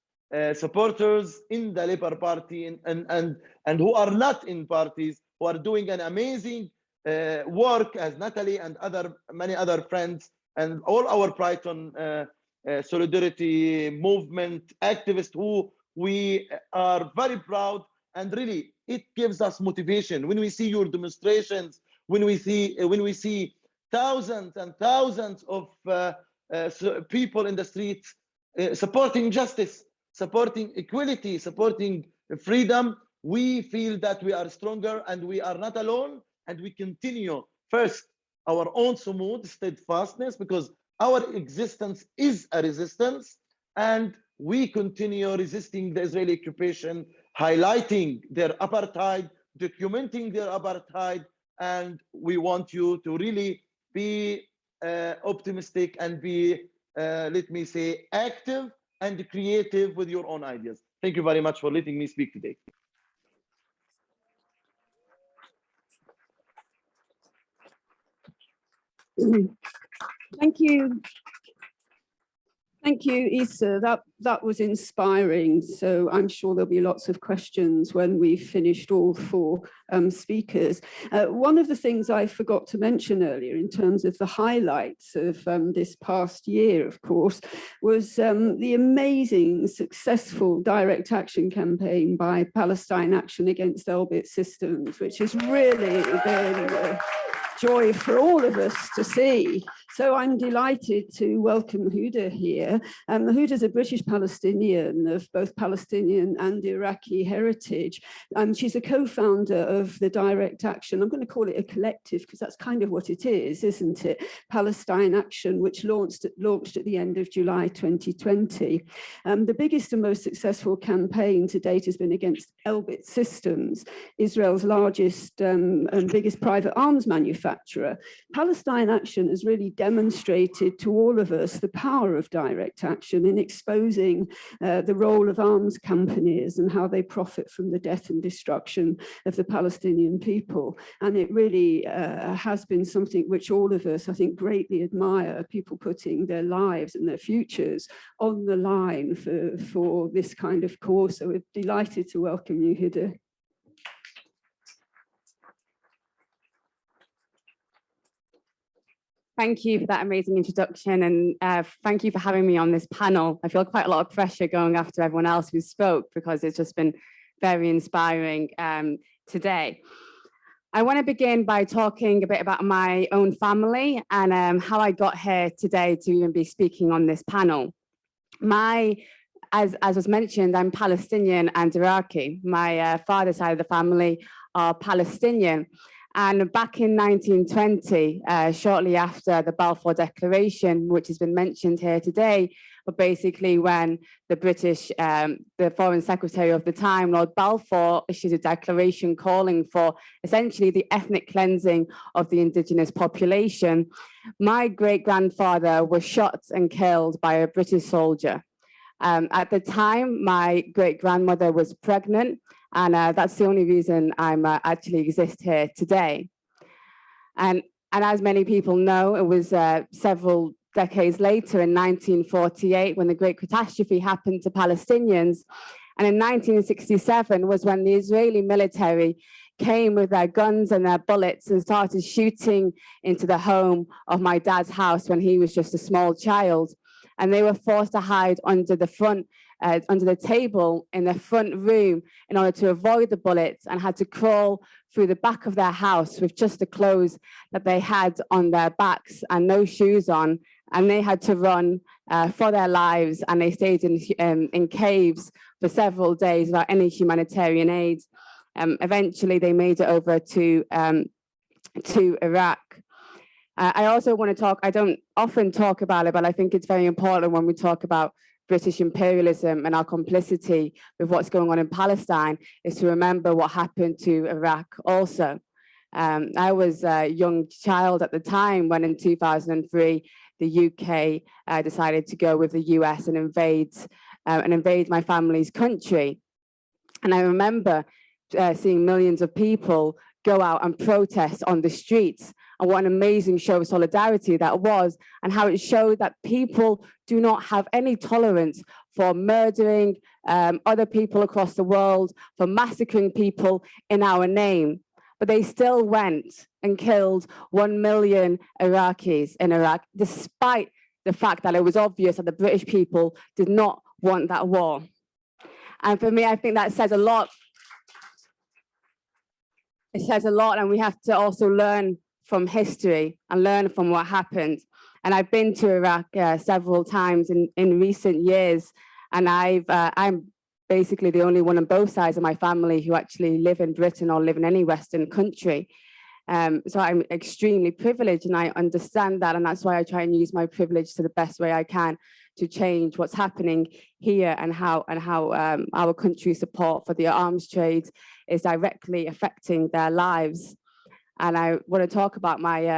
Speaker 4: supporters in the Labour Party and who are not in parties, who are doing an amazing work, as Natalie and many other friends, and all our Brighton solidarity movement activists, who we are very proud, and really it gives us motivation when we see your demonstrations, when we see thousands and thousands of people in the streets supporting justice, supporting equality, supporting freedom. We feel that we are stronger and we are not alone, and we continue first our own sumud, steadfastness, because our existence is a resistance, and we continue resisting the Israeli occupation, highlighting their apartheid, documenting their apartheid, and we want you to really be optimistic and be, let me say, active and creative with your own ideas. Thank you very much for letting me speak today.
Speaker 1: Thank you. Thank you, Issa. That was inspiring. So I'm sure there'll be lots of questions when we've finished all 4 speakers. One of the things I forgot to mention earlier in terms of the highlights of this past year, of course, was the amazing, successful direct action campaign by Palestine Action against Elbit Systems, which has really been joy for all of us to see. So I'm delighted to welcome Huda here. Huda's a British Palestinian of both Palestinian and Iraqi heritage. She's a co-founder of the Direct Action, I'm going to call it a collective because that's kind of what it is, isn't it? Palestine Action, which launched at the end of July 2020. The biggest and most successful campaign to date has been against Elbit Systems, Israel's largest and biggest private arms manufacturer. Palestine Action has really demonstrated to all of us the power of direct action in exposing the role of arms companies and how they profit from the death and destruction of the Palestinian people. And it really has been something which all of us, I think, greatly admire, people putting their lives and their futures on the line for this kind of cause. So we're delighted to welcome you, Huda.
Speaker 5: Thank you for that amazing introduction, and thank you for having me on this panel. I feel quite a lot of pressure going after everyone else who spoke because it's just been very inspiring today. I want to begin by talking a bit about my own family and how I got here today to even be speaking on this panel. As was mentioned, I'm Palestinian and Iraqi. My father's side of the family are Palestinian. And back in 1920, shortly after the Balfour Declaration, which has been mentioned here today, but basically when the British, the Foreign Secretary of the time, Lord Balfour, issued a declaration calling for essentially the ethnic cleansing of the indigenous population, my great-grandfather was shot and killed by a British soldier. At the time, my great-grandmother was pregnant, and that's the only reason I'm actually exist here today. And as many people know, it was several decades later in 1948 when the great catastrophe happened to Palestinians. And in 1967 was when the Israeli military came with their guns and their bullets and started shooting into the home of my dad's house when he was just a small child. And they were forced to hide under the table in the front room in order to avoid the bullets, and had to crawl through the back of their house with just the clothes that they had on their backs and no shoes on. And they had to run for their lives, and they stayed in caves for several days without any humanitarian aid. Eventually, they made it over to Iraq. I also want to talk, I don't often talk about it, but I think it's very important when we talk about British imperialism and our complicity with what's going on in Palestine, is to remember what happened to Iraq also. I was a young child at the time when in 2003, the UK decided to go with the US and invade my family's country. And I remember seeing millions of people go out and protest on the streets, and what an amazing show of solidarity that was, and how it showed that people do not have any tolerance for murdering other people across the world, for massacring people in our name. But they still went and killed 1 million Iraqis in Iraq, despite the fact that it was obvious that the British people did not want that war. And for me, I think that says a lot. It says a lot, and we have to also learn from history and learn from what happened. And I've been to Iraq several times in recent years, and I'm basically the only one on both sides of my family who actually live in Britain or live in any Western country. So I'm extremely privileged, and I understand that, and that's why I try and use my privilege to the best way I can to change what's happening here, and how our country's support for the arms trade is directly affecting their lives. And I want to talk about my,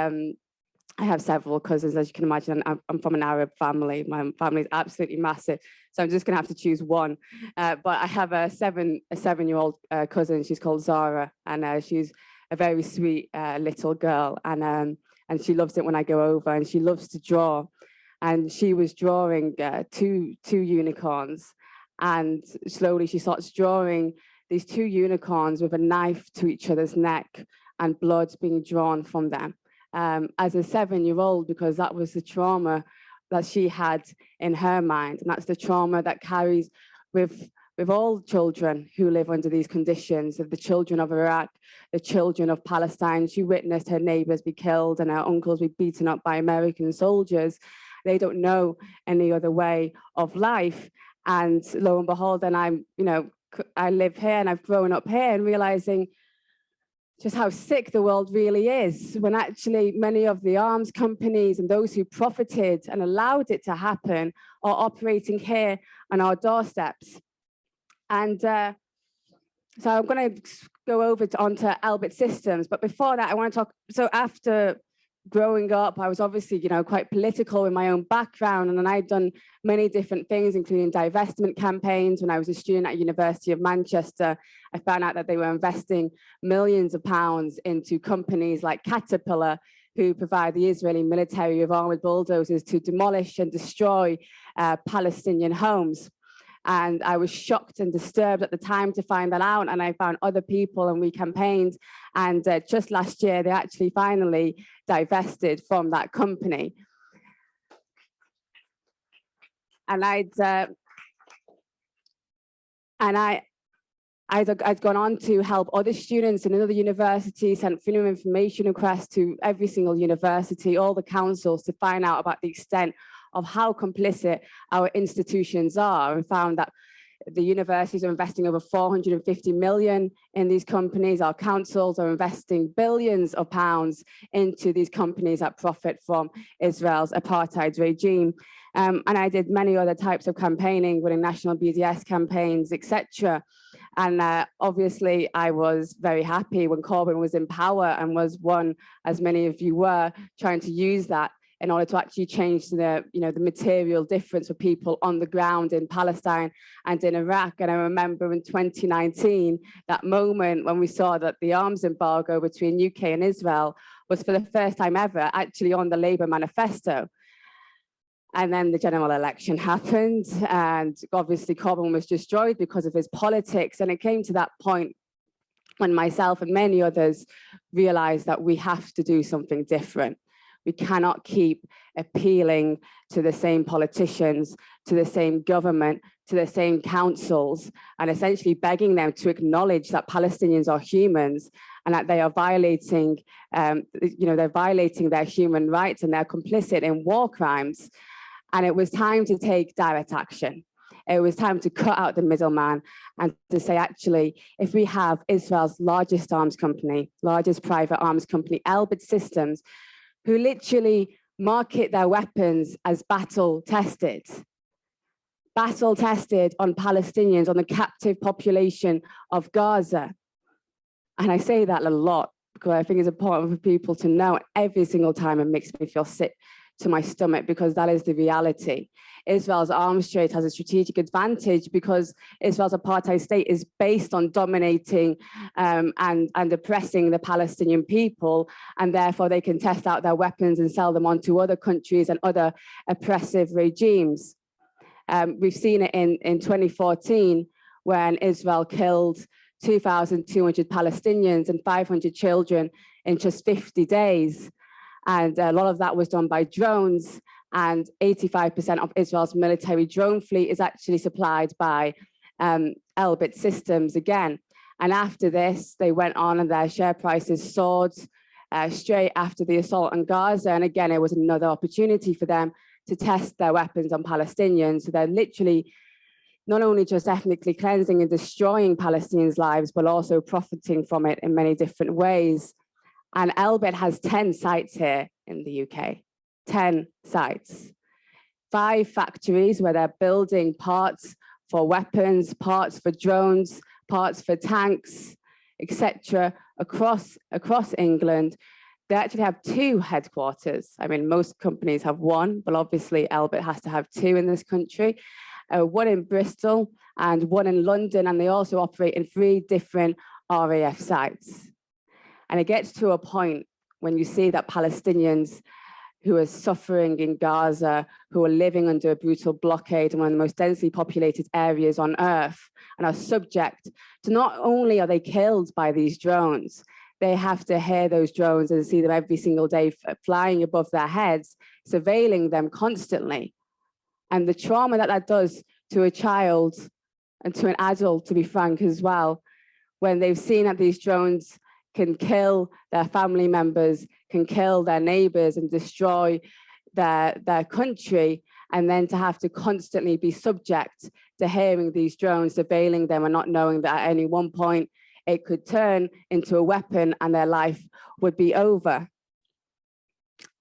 Speaker 5: I have several cousins, as you can imagine. I'm from an Arab family. My family is absolutely massive, so I'm just going to have to choose one. But I have a seven-year-old cousin. She's called Zara, and she's a very sweet little girl, and she loves it when I go over, and she loves to draw. And she was drawing two unicorns, and slowly she starts drawing these two unicorns with a knife to each other's neck and blood being drawn from them. As a 7-year-old, because that was the trauma that she had in her mind, and that's the trauma that carries with all children who live under these conditions, of the children of Iraq, the children of Palestine. She witnessed her neighbors be killed and her uncles be beaten up by American soldiers. They don't know any other way of life. And lo and behold, and I live here and I've grown up here, and realizing just how sick the world really is, when actually many of the arms companies and those who profited and allowed it to happen are operating here on our doorsteps. And so I'm going to go over onto Elbit Systems, but before that I want to talk, so after growing up, I was obviously, quite political in my own background, and then I'd done many different things, including divestment campaigns. When I was a student at University of Manchester, I found out that they were investing millions of pounds into companies like Caterpillar, who provide the Israeli military with armored bulldozers to demolish and destroy Palestinian homes. And I was shocked and disturbed at the time to find that out. And I found other people and we campaigned. And just last year, they actually finally divested from that company. And I'd gone on to help other students in another university, sent freedom of information requests to every single university, all the councils, to find out about the extent of how complicit our institutions are, and found that the universities are investing over 450 million in these companies. Our councils are investing billions of pounds into these companies that profit from Israel's apartheid regime. And I did many other types of campaigning, running national BDS campaigns, etc. And obviously, I was very happy when Corbyn was in power and was one, as many of you were, trying to use that in order to actually change the material difference for people on the ground in Palestine and in Iraq. And I remember in 2019, that moment when we saw that the arms embargo between UK and Israel was for the first time ever actually on the Labour manifesto. And then the general election happened, and obviously Corbyn was destroyed because of his politics. And it came to that point when myself and many others realized that we have to do something different. We cannot keep appealing to the same politicians, to the same government, to the same councils, and essentially begging them to acknowledge that Palestinians are humans and that they are violating, they're violating their human rights and they're complicit in war crimes. And it was time to take direct action. It was time to cut out the middleman and to say, actually, if we have Israel's largest arms company, largest private arms company, Elbit Systems, who literally market their weapons as battle-tested on Palestinians, on the captive population of Gaza. And I say that a lot because I think it's important for people to know every single time. It makes me feel sick to my stomach because that is the reality. Israel's arms trade has a strategic advantage because Israel's apartheid state is based on dominating and oppressing the Palestinian people, and therefore they can test out their weapons and sell them on to other countries and other oppressive regimes. We've seen it in 2014 when Israel killed 2,200 Palestinians and 500 children in just 50 days. And a lot of that was done by drones, and 85% of Israel's military drone fleet is actually supplied by Elbit Systems again. And after this, they went on and their share prices soared straight after the assault on Gaza. And again, it was another opportunity for them to test their weapons on Palestinians. So they're literally not only just ethnically cleansing and destroying Palestinians' lives, but also profiting from it in many different ways. And Elbit has 10 sites here in the UK, 10 sites, 5 factories where they're building parts for weapons, parts for drones, parts for tanks, etc. across England. They actually have 2 headquarters. I mean, most companies have 1, but obviously Elbit has to have 2 in this country, 1 in Bristol and 1 in London. And they also operate in 3 different RAF sites. And it gets to a point when you see that Palestinians who are suffering in Gaza, who are living under a brutal blockade in one of the most densely populated areas on earth, and are subject to not only are they killed by these drones, they have to hear those drones and see them every single day flying above their heads, surveilling them constantly. And the trauma that that does to a child and to an adult, to be frank as well, when they've seen that these drones can kill their family members, can kill their neighbors and destroy their country, and then to have to constantly be subject to hearing these drones surveilling them and not knowing that at any one point it could turn into a weapon and their life would be over.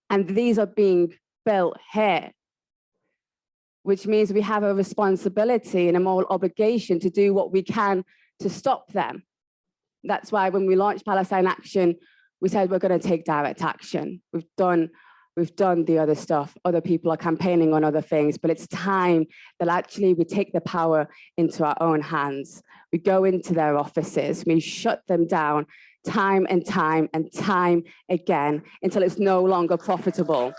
Speaker 5: And these are being built here, which means we have a responsibility and a moral obligation to do what we can to stop them. That's why when we launched Palestine Action, we said we're going to take direct action. We've done the other stuff. Other people are campaigning on other things, but it's time that actually we take the power into our own hands. We go into their offices, we shut them down time and time and time again until it's no longer profitable.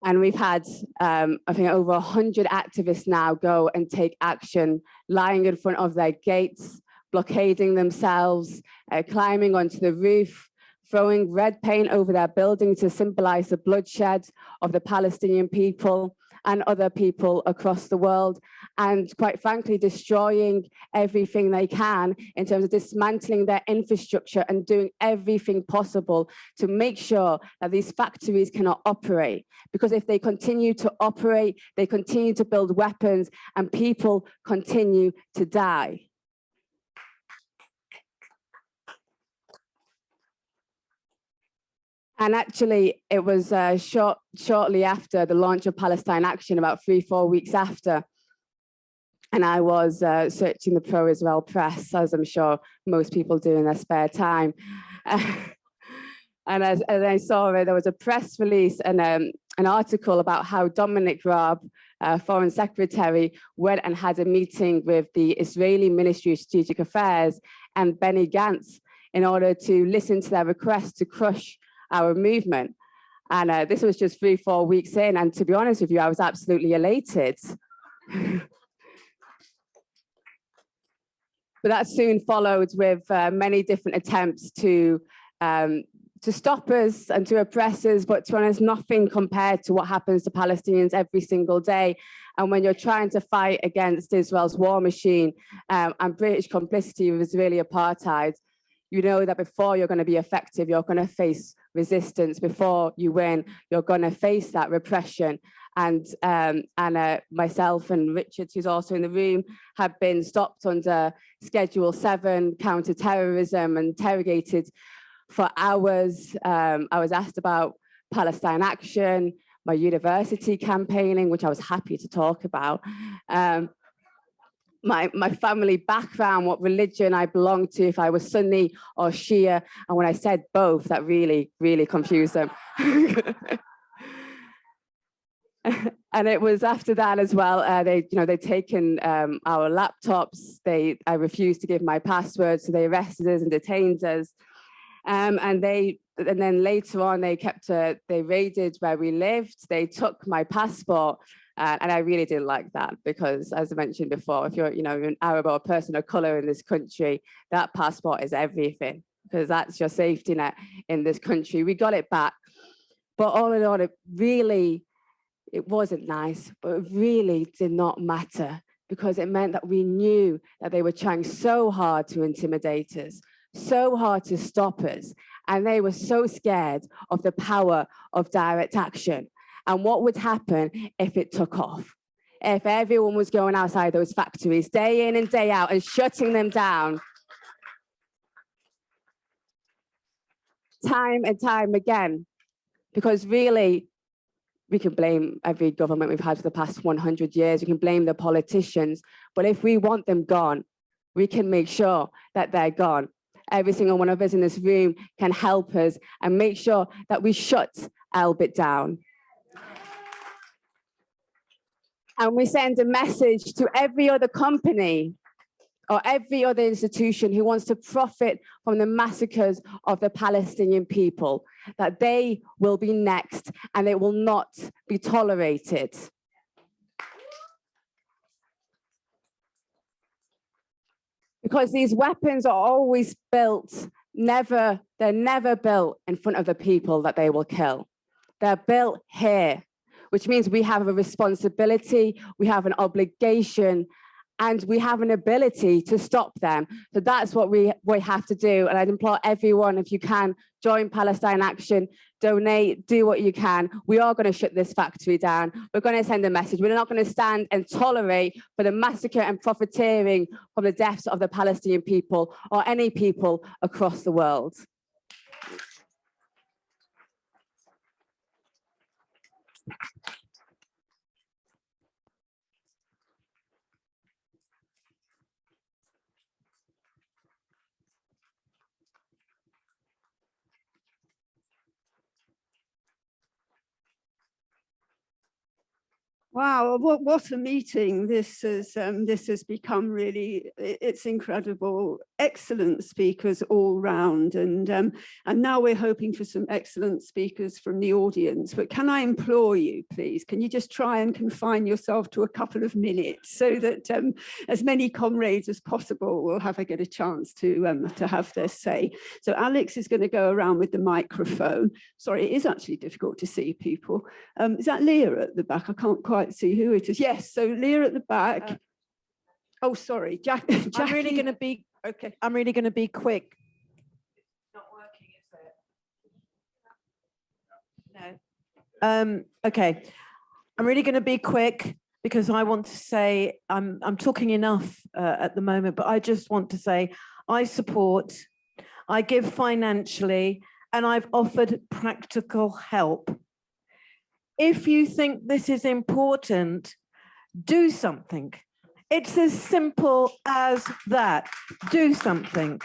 Speaker 5: And we've had, I think, over 100 activists now go and take action, lying in front of their gates, blockading themselves, climbing onto the roof, throwing red paint over their building to symbolize the bloodshed of the Palestinian people and other people across the world, and quite frankly, destroying everything they can in terms of dismantling their infrastructure and doing everything possible to make sure that these factories cannot operate. Because if they continue to operate, they continue to build weapons and people continue to die. And actually, it was shortly after the launch of Palestine Action, about 3-4 weeks after, and I was searching the pro-Israel press, as I'm sure most people do in their spare time. And as I saw it, there was a press release and an article about how Dominic Raab, Foreign Secretary, went and had a meeting with the Israeli Ministry of Strategic Affairs and Benny Gantz in order to listen to their request to crush our movement. And this was just 3-4 weeks in. And to be honest with you, I was absolutely elated. But that soon followed with many different attempts to stop us and to oppress us. But to be honest, nothing compared to what happens to Palestinians every single day. And when you're trying to fight against Israel's war machine and British complicity with Israeli apartheid, you know that before you're going to be effective, you're going to face resistance. Before you win, you're going to face that repression. And myself and Richard, who's also in the room, have been stopped under Schedule 7 counter-terrorism and interrogated for hours. I was asked about Palestine Action, my university campaigning, which I was happy to talk about. My family background, what religion I belonged to, if I was Sunni or Shia. And when I said both, that really, really confused them. And it was after that as well, they'd taken our laptops. I refused to give my password, so they arrested us and detained us. And then later on, they raided where we lived. They took my passport. And I really didn't like that because, as I mentioned before, if you're, an Arab or a person of color in this country, that passport is everything because that's your safety net in this country. We got it back, but all in all, it wasn't nice, but it really did not matter because it meant that we knew that they were trying so hard to intimidate us, so hard to stop us, and they were so scared of the power of direct action. And what would happen if it took off? If everyone was going outside those factories day in and day out and shutting them down time and time again? Because really, we can blame every government we've had for the past 100 years. We can blame the politicians. But if we want them gone, we can make sure that they're gone. Every single one of us in this room can help us and make sure that we shut Elbit down. And we send a message to every other company or every other institution who wants to profit from the massacres of the Palestinian people, that they will be next and they will not be tolerated. Because these weapons are always built, they're never built in front of the people that they will kill. They're built here, which means we have a responsibility, we have an obligation, and we have an ability to stop them. So that's what we have to do. And I'd implore everyone, if you can, join Palestine Action, donate, do what you can. We are going to shut this factory down. We're going to send a message. We're not going to stand and tolerate for the massacre and profiteering from the deaths of the Palestinian people or any people across the world.
Speaker 1: Wow, what a meeting this has become. Really, it's incredible. excellent speakers all round, and now we're hoping for some excellent speakers from the audience. But can I implore you, please, can you just try and confine yourself to a couple of minutes so that as many comrades as possible will get a chance to have their say. So Alex is going to go around with the microphone. Sorry, it is actually difficult to see people. Is that Leah at the back? I can't quite see who it is. Yes, so Leah at the back. Oh, sorry, Jackie.
Speaker 6: I'm really going to be
Speaker 1: okay.
Speaker 6: I'm really going to be quick. It's not working, is it? No. Okay. I'm really going to be quick because I want to say I'm talking enough at the moment, but I just want to say I support, I give financially, and I've offered practical help. If you think this is important, do something. It's as simple as that. Do something.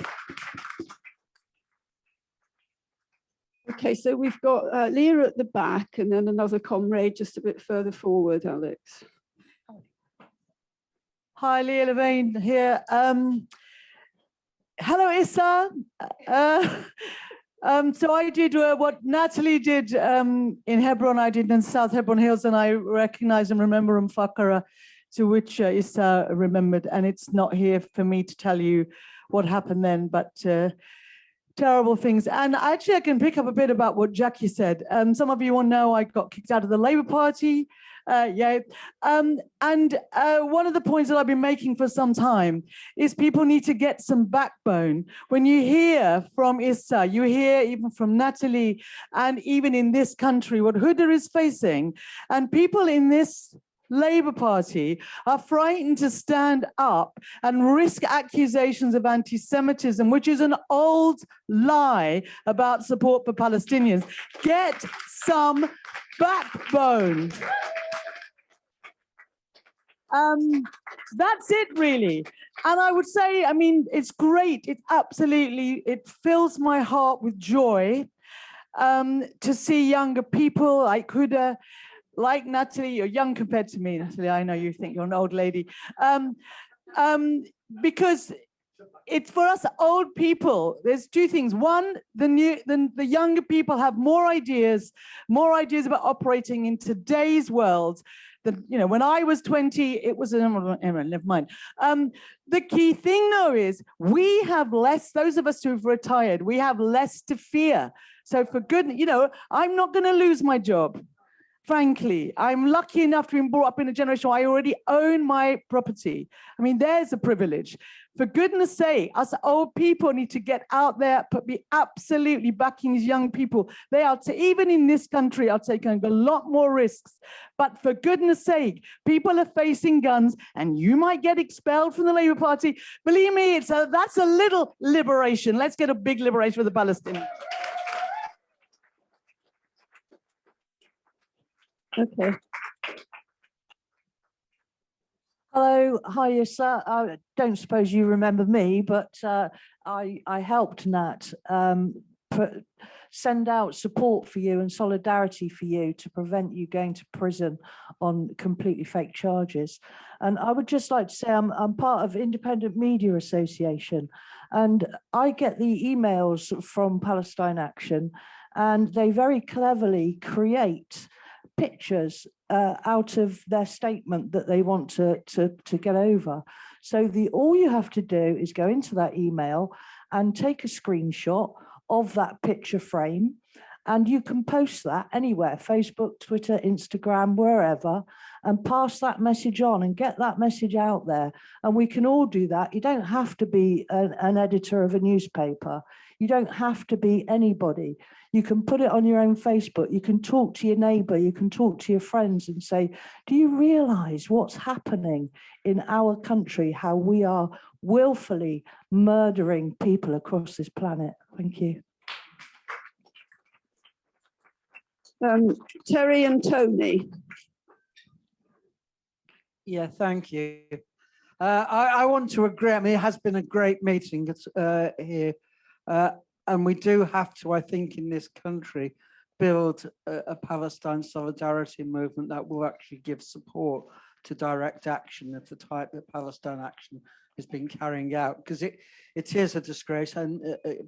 Speaker 1: Okay, so we've got Leah at the back and then another comrade just a bit further forward, Alex.
Speaker 7: Hi, Leah Levine here. Hello, Issa. So I did what Natalie did in Hebron, I did in South Hebron Hills, and I recognize and remember Mfakara, to which Issa remembered, and it's not here for me to tell you what happened then, but terrible things. And actually I can pick up a bit about what Jackie said. Some of you will know I got kicked out of the Labour Party. One of the points that I've been making for some time is people need to get some backbone. When you hear from Issa, you hear even from Natalie, and even in this country, what Huda is facing, and people in this Labour Party are frightened to stand up and risk accusations of anti-Semitism, which is an old lie about support for Palestinians. Get some backbone. That's it, really. And I would say, I mean, it's great. It fills my heart with joy to see younger people like Huda, like Natalie. You're young compared to me, Natalie. I know you think you're an old lady. Because it's for us old people, there's two things. One, the younger people have more ideas about operating in today's world. When I was 20, it was, never mind. The key thing though is we have less, those of us who've retired, we have less to fear. So for goodness, I'm not gonna lose my job. Frankly, I'm lucky enough to be brought up in a generation where I already own my property. I mean, there's a privilege. For goodness sake, us old people need to get out there, but be absolutely backing these young people. They are, even in this country, are taking a lot more risks. But for goodness sake, people are facing guns, and you might get expelled from the Labour Party. Believe me, that's a little liberation. Let's get a big liberation for the Palestinians.
Speaker 1: Okay.
Speaker 7: Hello, hi, Issa. I don't suppose you remember me, but I helped Nat send out support for you and solidarity for you to prevent you going to prison on completely fake charges. And I would just like to say I'm part of Independent Media Association, and I get the emails from Palestine Action, and they very cleverly create pictures out of their statement that they want to get over. So all you have to do is go into that email and take a screenshot of that picture frame, and you can post that anywhere, Facebook, Twitter, Instagram, wherever, and pass that message on and get that message out there. And we can all do that. You don't have to be an editor of a newspaper. You don't have to be anybody. You can put it on your own Facebook. You can talk to your neighbor. You can talk to your friends and say, do you realize what's happening in our country, how we are willfully murdering people across this planet? Thank you.
Speaker 1: Terry and Tony.
Speaker 8: Yeah, thank you. I want to agree. I mean, it has been a great meeting here. And we do have to, I think, in this country, build a Palestine solidarity movement that will actually give support to direct action of the type that Palestine Action has been carrying out, because it is a disgrace, and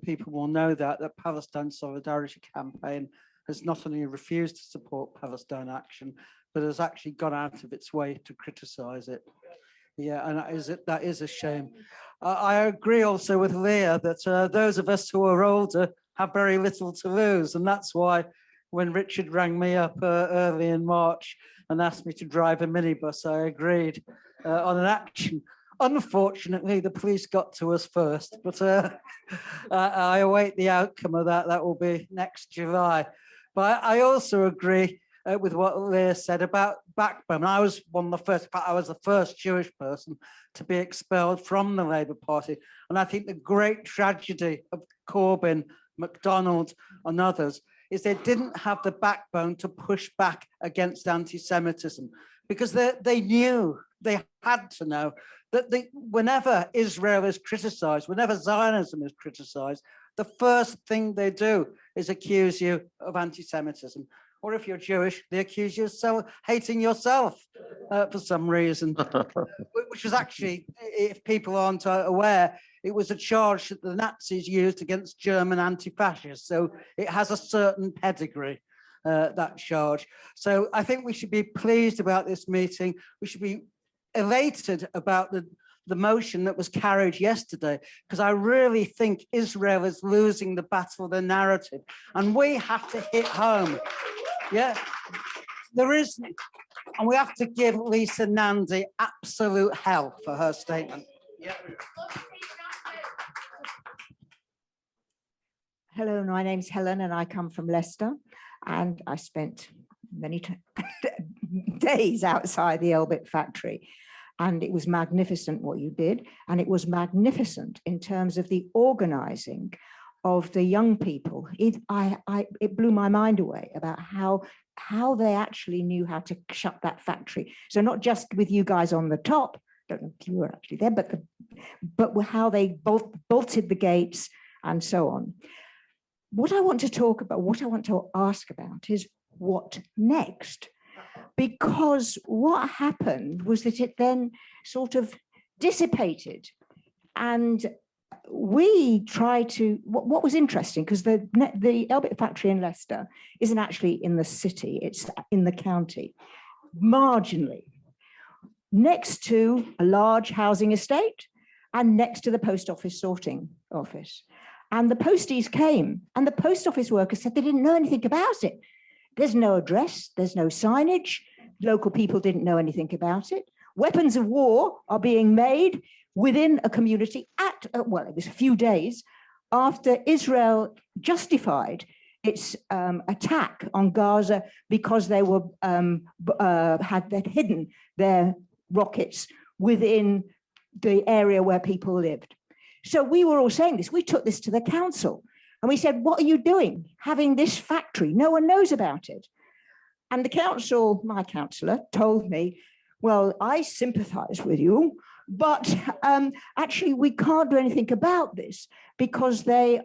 Speaker 8: people will know that Palestine Solidarity Campaign has not only refused to support Palestine Action, but has actually gone out of its way to criticise it. Yeah, and that is a shame. I agree also with Leah that those of us who are older have very little to lose, and that's why when Richard rang me up early in March and asked me to drive a minibus, I agreed on an action. Unfortunately, the police got to us first, but I await the outcome of that. That will be next July. But I also agree with what Leah said about backbone. I was the first Jewish person to be expelled from the Labour Party. And I think the great tragedy of Corbyn, MacDonald and others is they didn't have the backbone to push back against anti-Semitism, because they knew, they had to know that whenever Israel is criticized, whenever Zionism is criticized, the first thing they do is accuse you of anti-Semitism. Or if you're Jewish, they accuse you of hating yourself for some reason, which was actually, if people aren't aware, it was a charge that the Nazis used against German anti-fascists. So it has a certain pedigree, that charge. So I think we should be pleased about this meeting. We should be elated about the motion that was carried yesterday, because I really think Israel is losing the battle of the narrative, and we have to hit home. Yeah, there is, and we have to give Lisa Nandy absolute hell for her statement. Yeah.
Speaker 9: Hello, my name's Helen and I come from Leicester, and I spent many days outside the Elbit factory, and it was magnificent what you did, and it was magnificent in terms of the organizing of the young people. It blew my mind away about how they actually knew how to shut that factory. So not just with you guys on the top, don't know if you were actually there, but how they bolted the gates and so on. What I want to talk about, what I want to ask about is what next? Because what happened was that it then sort of dissipated, and we try to, what was interesting, because the Elbit factory in Leicester isn't actually in the city, it's in the county, marginally, next to a large housing estate and next to the post office sorting office. And the posties came, and the post office workers said they didn't know anything about it. There's no address, there's no signage, local people didn't know anything about it. Weapons of war are being made within a community well, it was a few days after Israel justified its attack on Gaza because they were had hidden their rockets within the area where people lived. So we were all saying this. We took this to the council and we said, what are you doing having this factory? No one knows about it. And the council, my councillor, told me, well, I sympathize with you, but actually we can't do anything about this because we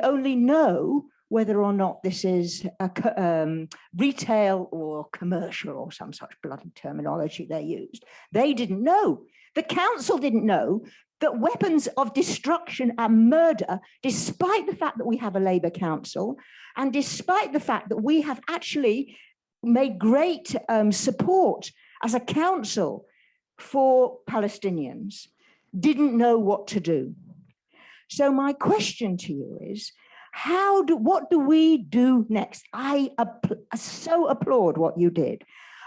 Speaker 9: only know whether or not this is a retail or commercial or some such bloody terminology they used. They didn't know. The council didn't know that weapons of destruction and murder, despite the fact that we have a Labour council, and despite the fact that we have actually made great support as a council for Palestinians, didn't know what to do. So my question to you is, what do we do next? I so applaud what you did.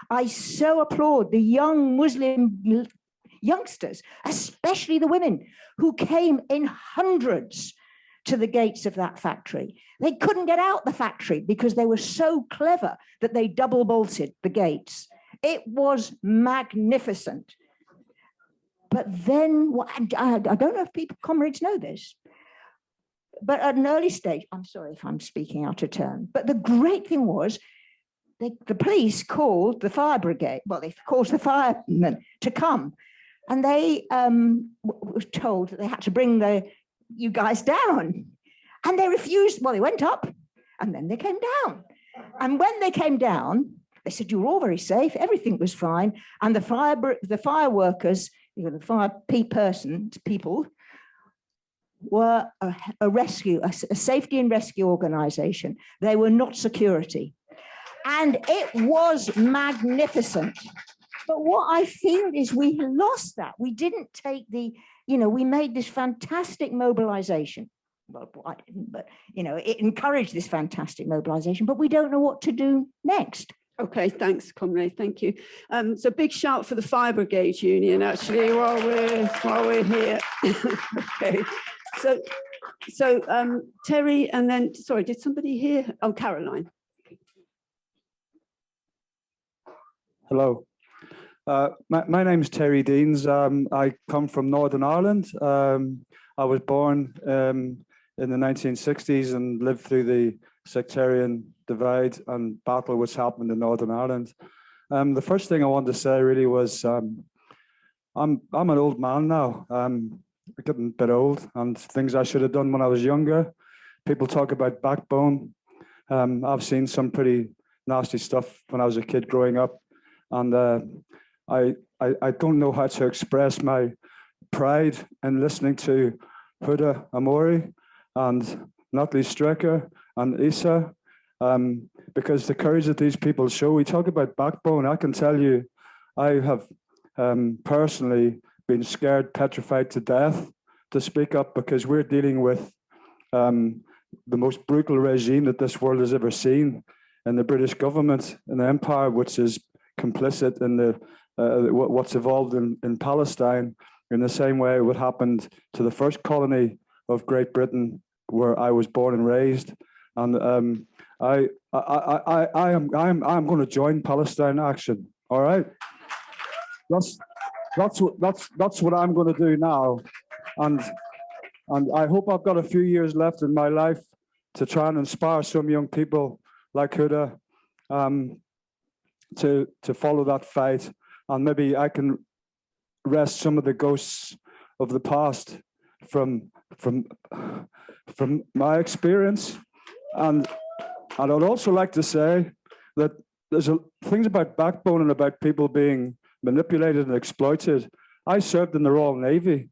Speaker 9: I so applaud the young Muslim youngsters, especially the women who came in hundreds to the gates of that factory. They couldn't get out the factory because they were so clever that they double bolted the gates. It was magnificent. But then, I don't know if comrades know this, but at an early stage, I'm sorry if I'm speaking out of turn, but the great thing was the police called the fire brigade, well, they called the firemen to come, and they were told that they had to bring you guys down. And they refused. Well, they went up and then they came down. And when they came down, they said, you were all very safe. Everything was fine. And the fire workers people were a safety and rescue organization. They were not security. And it was magnificent. But what I feel is we lost that. We didn't take we made this fantastic mobilization. Well, I didn't, but, it encouraged this fantastic mobilization, but we don't know what to do next.
Speaker 1: Okay, thanks, comrade. Thank you. So big shout for the Fire Brigade Union, actually, while we're here. Okay. So Terry, and then, sorry, did somebody hear? Oh, Caroline.
Speaker 10: Hello. My name's Terry Deans. I come from Northern Ireland. I was born in the 1960s and lived through the sectarian divide and battle which happened in Northern Ireland. The first thing I wanted to say really was I'm an old man now. I'm getting a bit old, and things I should have done when I was younger. People talk about backbone. I've seen some pretty nasty stuff when I was a kid growing up, and I don't know how to express my pride in listening to Huda Ammori and Natalie Strecker and Issa, because the courage that these people show. We talk about backbone. I can tell you, I have personally been scared, petrified to death to speak up, because we're dealing with the most brutal regime that this world has ever seen, and the British government and the empire, which is complicit in the what's evolved in Palestine, in the same way what happened to the first colony of Great Britain, where I was born and raised. And I'm going to join Palestine Action. All right, that's what I'm going to do now, and I hope I've got a few years left in my life to try and inspire some young people like Huda to follow that fight, and maybe I can rest some of the ghosts of the past from my experience. And I'd also like to say that there's things about backbone and about people being manipulated and exploited. I served in the Royal Navy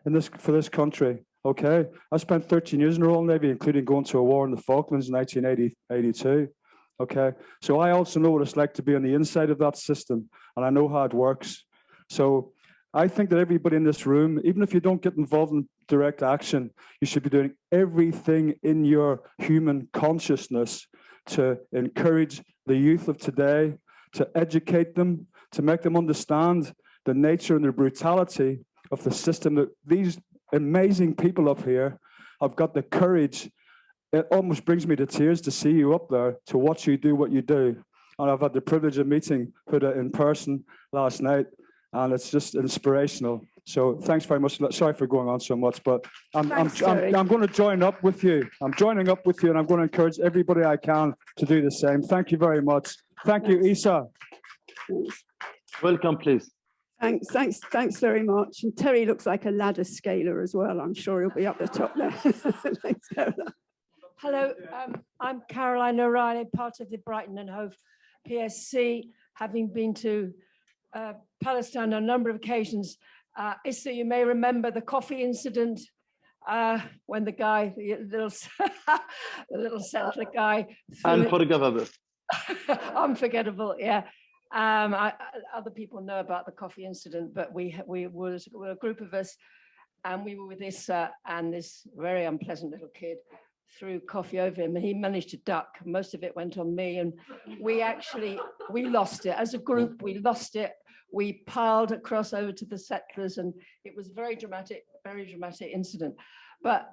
Speaker 10: for this country. Okay, I spent 13 years in the Royal Navy, including going to a war in the Falklands in 1982. Okay, so I also know what it's like to be on the inside of that system, and I know how it works. So I think that everybody in this room, even if you don't get involved in direct action, you should be doing everything in your human consciousness to encourage the youth of today, to educate them, to make them understand the nature and the brutality of the system that these amazing people up here have got the courage. It almost brings me to tears to see you up there, to watch you do what you do. And I've had the privilege of meeting Huda in person last night, and it's just inspirational. So thanks very much. Sorry for going on so much, but I'm going to join up with you. I'm joining up with you, and I'm going to encourage everybody I can to do the same. Thank you very much. Thank you, Issa.
Speaker 4: Welcome, please.
Speaker 1: Thanks very much. And Terry looks like a ladder scaler as well. I'm sure he'll be up the top there. Thanks, Caroline.
Speaker 11: Hello, I'm Caroline O'Reilly, part of the Brighton and Hove PSC, having been to Palestine on a number of occasions. Issa, you may remember the coffee incident when the guy, the little settler guy.
Speaker 4: Unforgettable.
Speaker 11: Unforgettable, yeah. Other people know about the coffee incident, but we were a group of us, and we were with Issa and this very unpleasant little kid. Threw coffee over him, and he managed to duck. Most of it went on me, and we lost it. As a group, we lost it. We piled across over to the settlers, and it was a very dramatic incident. But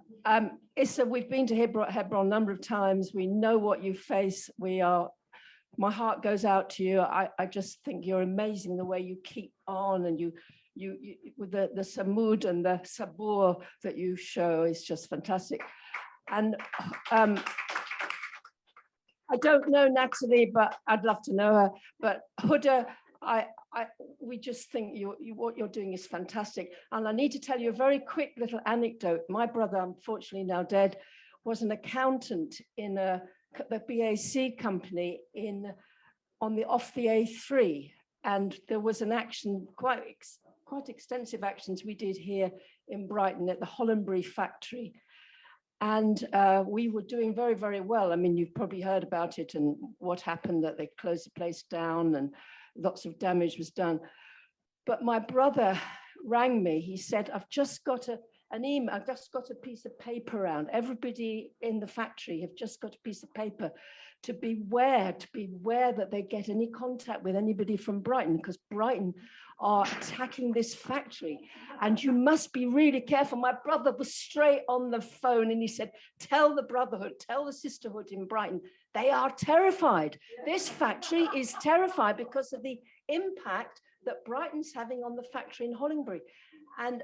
Speaker 11: Issa, we've been to Hebron a number of times. We know what you face. My heart goes out to you. I just think you're amazing the way you keep on, and you with the samud and the sabur that you show is just fantastic. And I don't know Natalie, but I'd love to know her. But Huda, we just think what you're doing is fantastic. And I need to tell you a very quick little anecdote. My brother, unfortunately now dead, was an accountant in the BAC company off the A3, and there was an action quite extensive actions we did here in Brighton at the Hollandbury factory. And we were doing very, very well. I mean, you've probably heard about it and what happened, that they closed the place down and lots of damage was done. But my brother rang me. He said, I've just got an email, I've just got a piece of paper around. Everybody in the factory have just got a piece of paper to beware that they get any contact with anybody from Brighton, because Brighton are attacking this factory and you must be really careful. My brother was straight on the phone and he said, tell the brotherhood, tell the sisterhood in Brighton, they are terrified. This factory is terrified because of the impact that Brighton's having on the factory in Hollandbury. And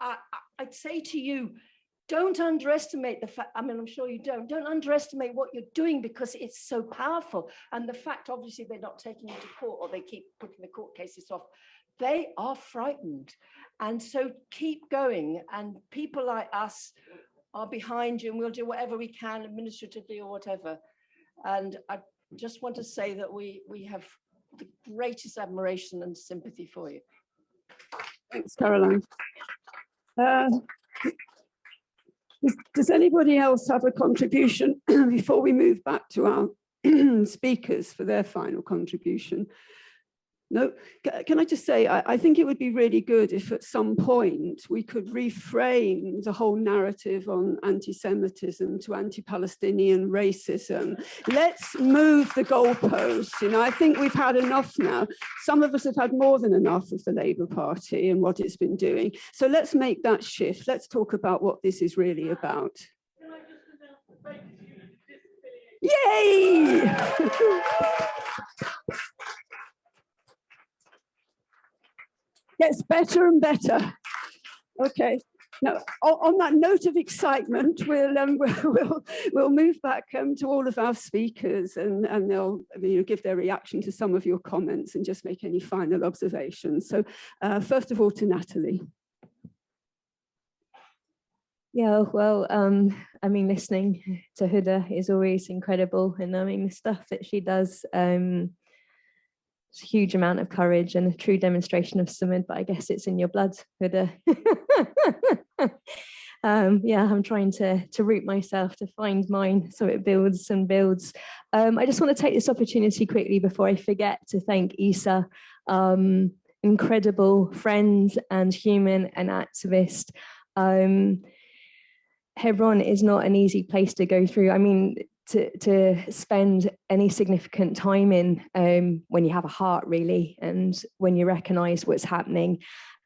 Speaker 11: I'd say to you, don't underestimate the fact, I mean, I'm sure you don't underestimate what you're doing, because it's so powerful. And the fact, obviously, they're not taking you to court, or they keep putting the court cases off. They are frightened. And so keep going. And people like us are behind you, and we'll do whatever we can administratively or whatever. And I just want to say that we have the greatest admiration and sympathy for you.
Speaker 1: Thanks, Caroline. Does anybody else have a contribution before we move back to our speakers for their final contribution? No, can I just say, I think it would be really good if at some point we could reframe the whole narrative on anti-Semitism to anti-Palestinian racism. Let's move the goalposts. You know, I think we've had enough now. Some of us have had more than enough of the Labour Party and what it's been doing. So let's make that shift. Let's talk about what this is really about. Yay! Gets better and better. Okay. Now, on that note of excitement, we'll move back to all of our speakers, and they'll give their reaction to some of your comments and just make any final observations. So, first of all, to Natalie.
Speaker 3: Yeah, well, I mean, listening to Huda is always incredible, and I mean, the stuff that she does. It's a huge amount of courage and a true demonstration of Sumud, but I guess it's in your blood, Huda. Yeah, I'm trying to root myself to find mine, so it builds and builds. I just want to take this opportunity quickly before I forget to thank Isa, incredible friend and human and activist. Hebron is not an easy place to go through. I mean, to spend any significant time in when you have a heart, really, and when you recognise what's happening.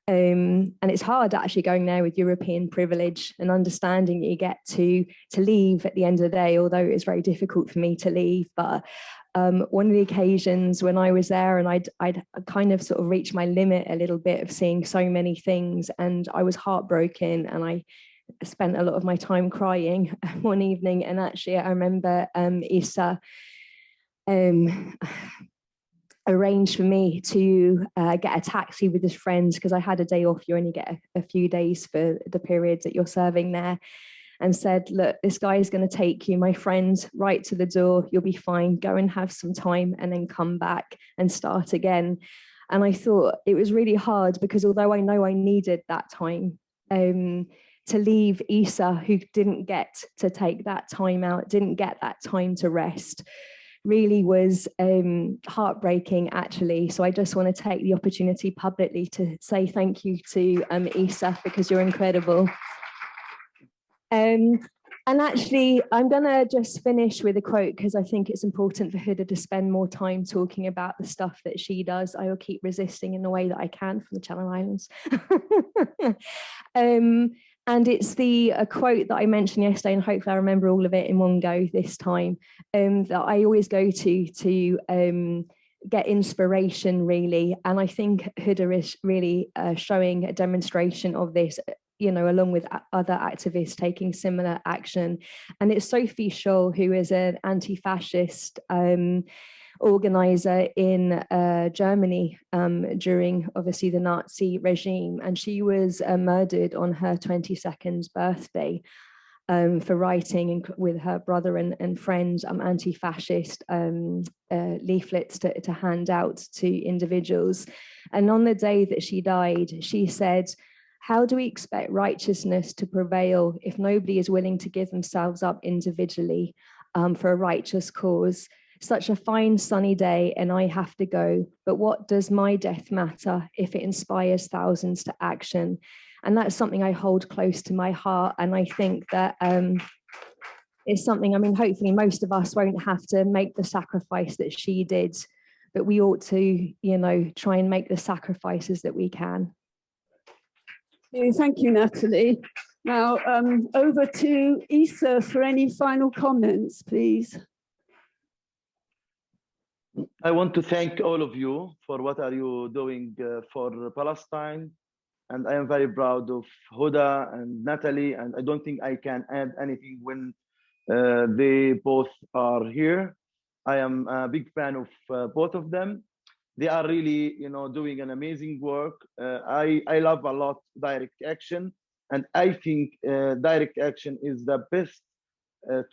Speaker 3: And it's hard actually going there with European privilege and understanding that you get to leave at the end of the day, although it's very difficult for me to leave. But one of the occasions when I was there, and I'd kind of sort of reached my limit a little bit of seeing so many things, and I was heartbroken, and I spent a lot of my time crying one evening. And actually I remember Isa arranged for me to get a taxi with his friends, because I had a day off. You only get a few days for the period that you're serving there, and said, look, this guy is going to take you, my friend, right to the door. You'll be fine. Go and have some time and then come back and start again. And I thought it was really hard, because although I know I needed that time, to leave Isa, who didn't get to take that time out, didn't get that time to rest, really was heartbreaking, actually. So I just want to take the opportunity publicly to say thank you to Isa, because you're incredible. And actually, I'm going to just finish with a quote, because I think it's important for Huda to spend more time talking about the stuff that she does. I will keep resisting in the way that I can from the Channel Islands. And it's a quote that I mentioned yesterday, and hopefully I remember all of it in one go this time, that I always go to get inspiration, really. And I think Huda is really showing a demonstration of this, you know, along with other activists taking similar action. And it's Sophie Scholl, who is an anti-fascist organizer in Germany during, obviously, the Nazi regime, and she was murdered on her 22nd birthday. for writing with her brother and friends anti-fascist leaflets to hand out to individuals. And on the day that she died, she said, "How do we expect righteousness to prevail if nobody is willing to give themselves up individually for a righteous cause? Such a fine sunny day and I have to go, but what does my death matter if it inspires thousands to action?" And that's something I hold close to my heart. And I think that it's something, I mean, hopefully most of us won't have to make the sacrifice that she did, but we ought to, you know, try and make the sacrifices that we can.
Speaker 1: Thank you, Natalie. Now, over to Issa for any final comments, please.
Speaker 4: I want to thank all of you for what are you doing for Palestine. And I am very proud of Huda and Natalie, and I don't think I can add anything when they both are here. I am a big fan of both of them. They are really, you know, doing an amazing work. I love a lot direct action, and I think direct action is the best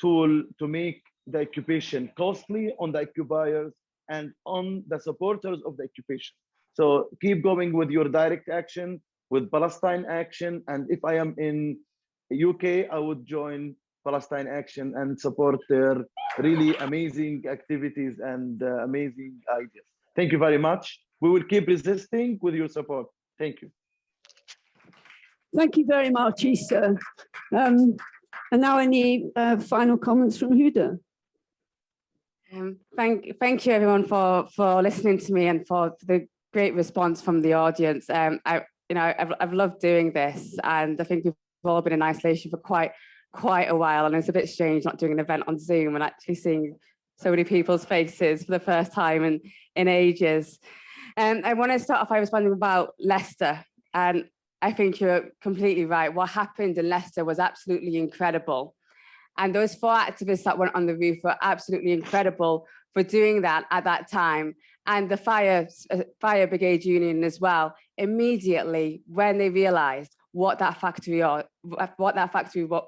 Speaker 4: tool to make the occupation costly on the occupiers and on the supporters of the occupation. So keep going with your direct action, with Palestine Action. And if I am in UK, I would join Palestine Action and support their really amazing activities and amazing ideas. Thank you very much. We will keep resisting with your support. Thank you.
Speaker 1: Thank you very much, Issa. And now any final comments from Huda?
Speaker 5: Thank you everyone for listening to me and for the great response from the audience. I've loved doing this, and I think we've all been in isolation for quite a while, and it's a bit strange not doing an event on Zoom and actually seeing so many people's faces for the first time in ages. And I want to start off by responding about Leicester, and I think you're completely right. What happened in Leicester was absolutely incredible. And those 4 activists that went on the roof were absolutely incredible for doing that at that time. And the fire brigade union as well, immediately when they realized what that factory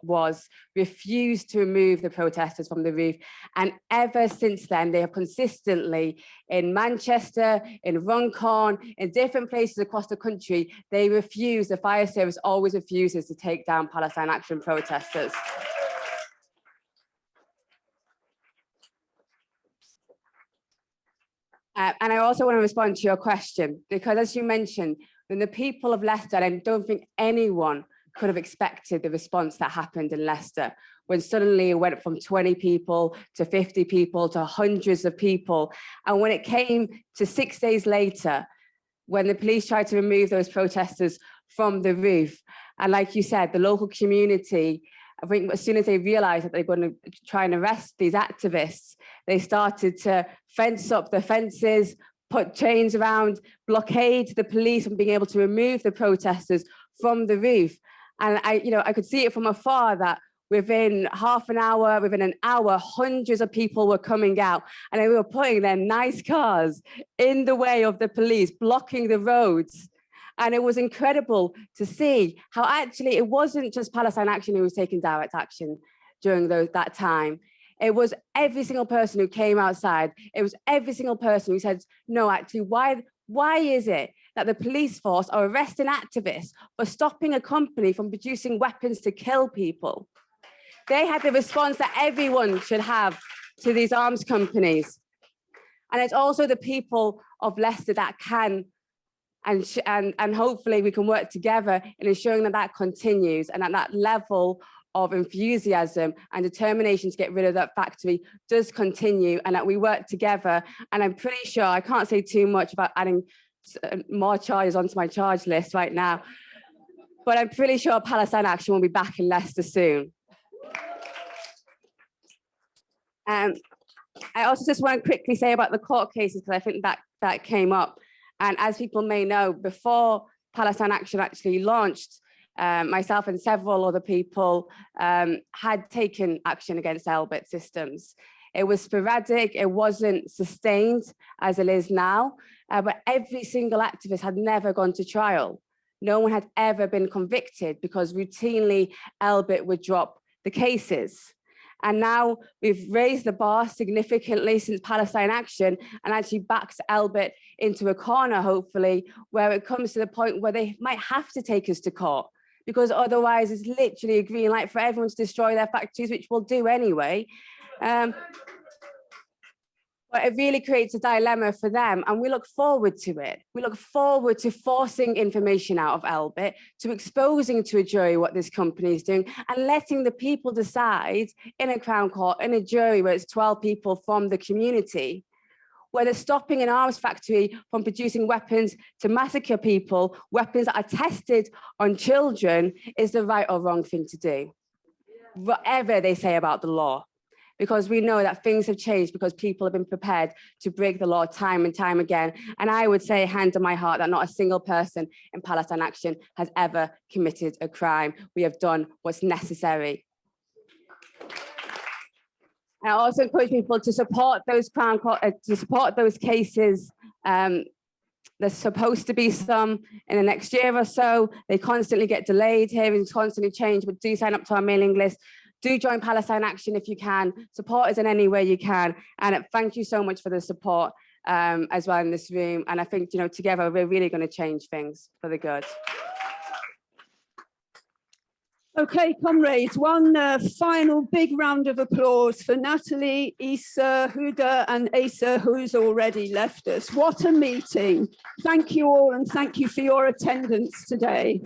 Speaker 5: was, refused to remove the protesters from the roof. And ever since then, they have consistently, in Manchester, in Runcorn, in different places across the country, the fire service always refuses to take down Palestine Action protesters. And I also want to respond to your question, because as you mentioned, when the people of Leicester, and I don't think anyone could have expected the response that happened in Leicester, when suddenly it went from 20 people to 50 people to hundreds of people. And when it came to 6 days later, when the police tried to remove those protesters from the roof, and like you said, the local community, I think as soon as they realized that they were going to try and arrest these activists, they started to fence up the fences, put chains around, blockade the police from being able to remove the protesters from the roof. And I could see it from afar that within half an hour, within an hour, hundreds of people were coming out, and they were putting their nice cars in the way of the police, blocking the roads. And it was incredible to see how actually it wasn't just Palestine Action who was taking direct action during that time. It was every single person who came outside. It was every single person who said, no, actually, why is it that the police force are arresting activists for stopping a company from producing weapons to kill people? They had the response that everyone should have to these arms companies. And it's also the people of Leicester that can, and hopefully we can work together in ensuring that that continues, and at that level of enthusiasm and determination to get rid of that factory does continue, and that we work together. And I'm pretty sure, I can't say too much about adding more charges onto my charge list right now, but I'm pretty sure Palestine Action will be back in Leicester soon. I also just want to quickly say about the court cases, because I think that came up. And as people may know, before Palestine Action actually launched, myself and several other people had taken action against Elbit Systems. It was sporadic, it wasn't sustained as it is now, but every single activist had never gone to trial. No one had ever been convicted, because routinely Elbit would drop the cases. And now we've raised the bar significantly since Palestine Action and actually backs Elbit into a corner, hopefully, where it comes to the point where they might have to take us to court, because otherwise it's literally a green light for everyone to destroy their factories, which we'll do anyway. But it really creates a dilemma for them, and we look forward to it. We look forward to forcing information out of Elbit, to exposing to a jury what this company is doing, and letting the people decide in a Crown Court, in a jury where it's 12 people from the community, whether stopping an arms factory from producing weapons to massacre people, weapons that are tested on children, is the right or wrong thing to do, whatever they say about the law. Because we know that things have changed because people have been prepared to break the law time and time again. And I would say, hand on my heart, that not a single person in Palestine Action has ever committed a crime. We have done what's necessary. I also encourage people to support those cases. There's supposed to be some in the next year or so. They constantly get delayed, hearings constantly change, but do sign up to our mailing list. Do join Palestine Action if you can. Support us in any way you can. And thank you so much for the support as well in this room. And I think, you know, together we're really going to change things for the good.
Speaker 1: Okay, comrades, one final big round of applause for Natalie, Issa, Huda and Asa, who's already left us. What a meeting. Thank you all, and thank you for your attendance today.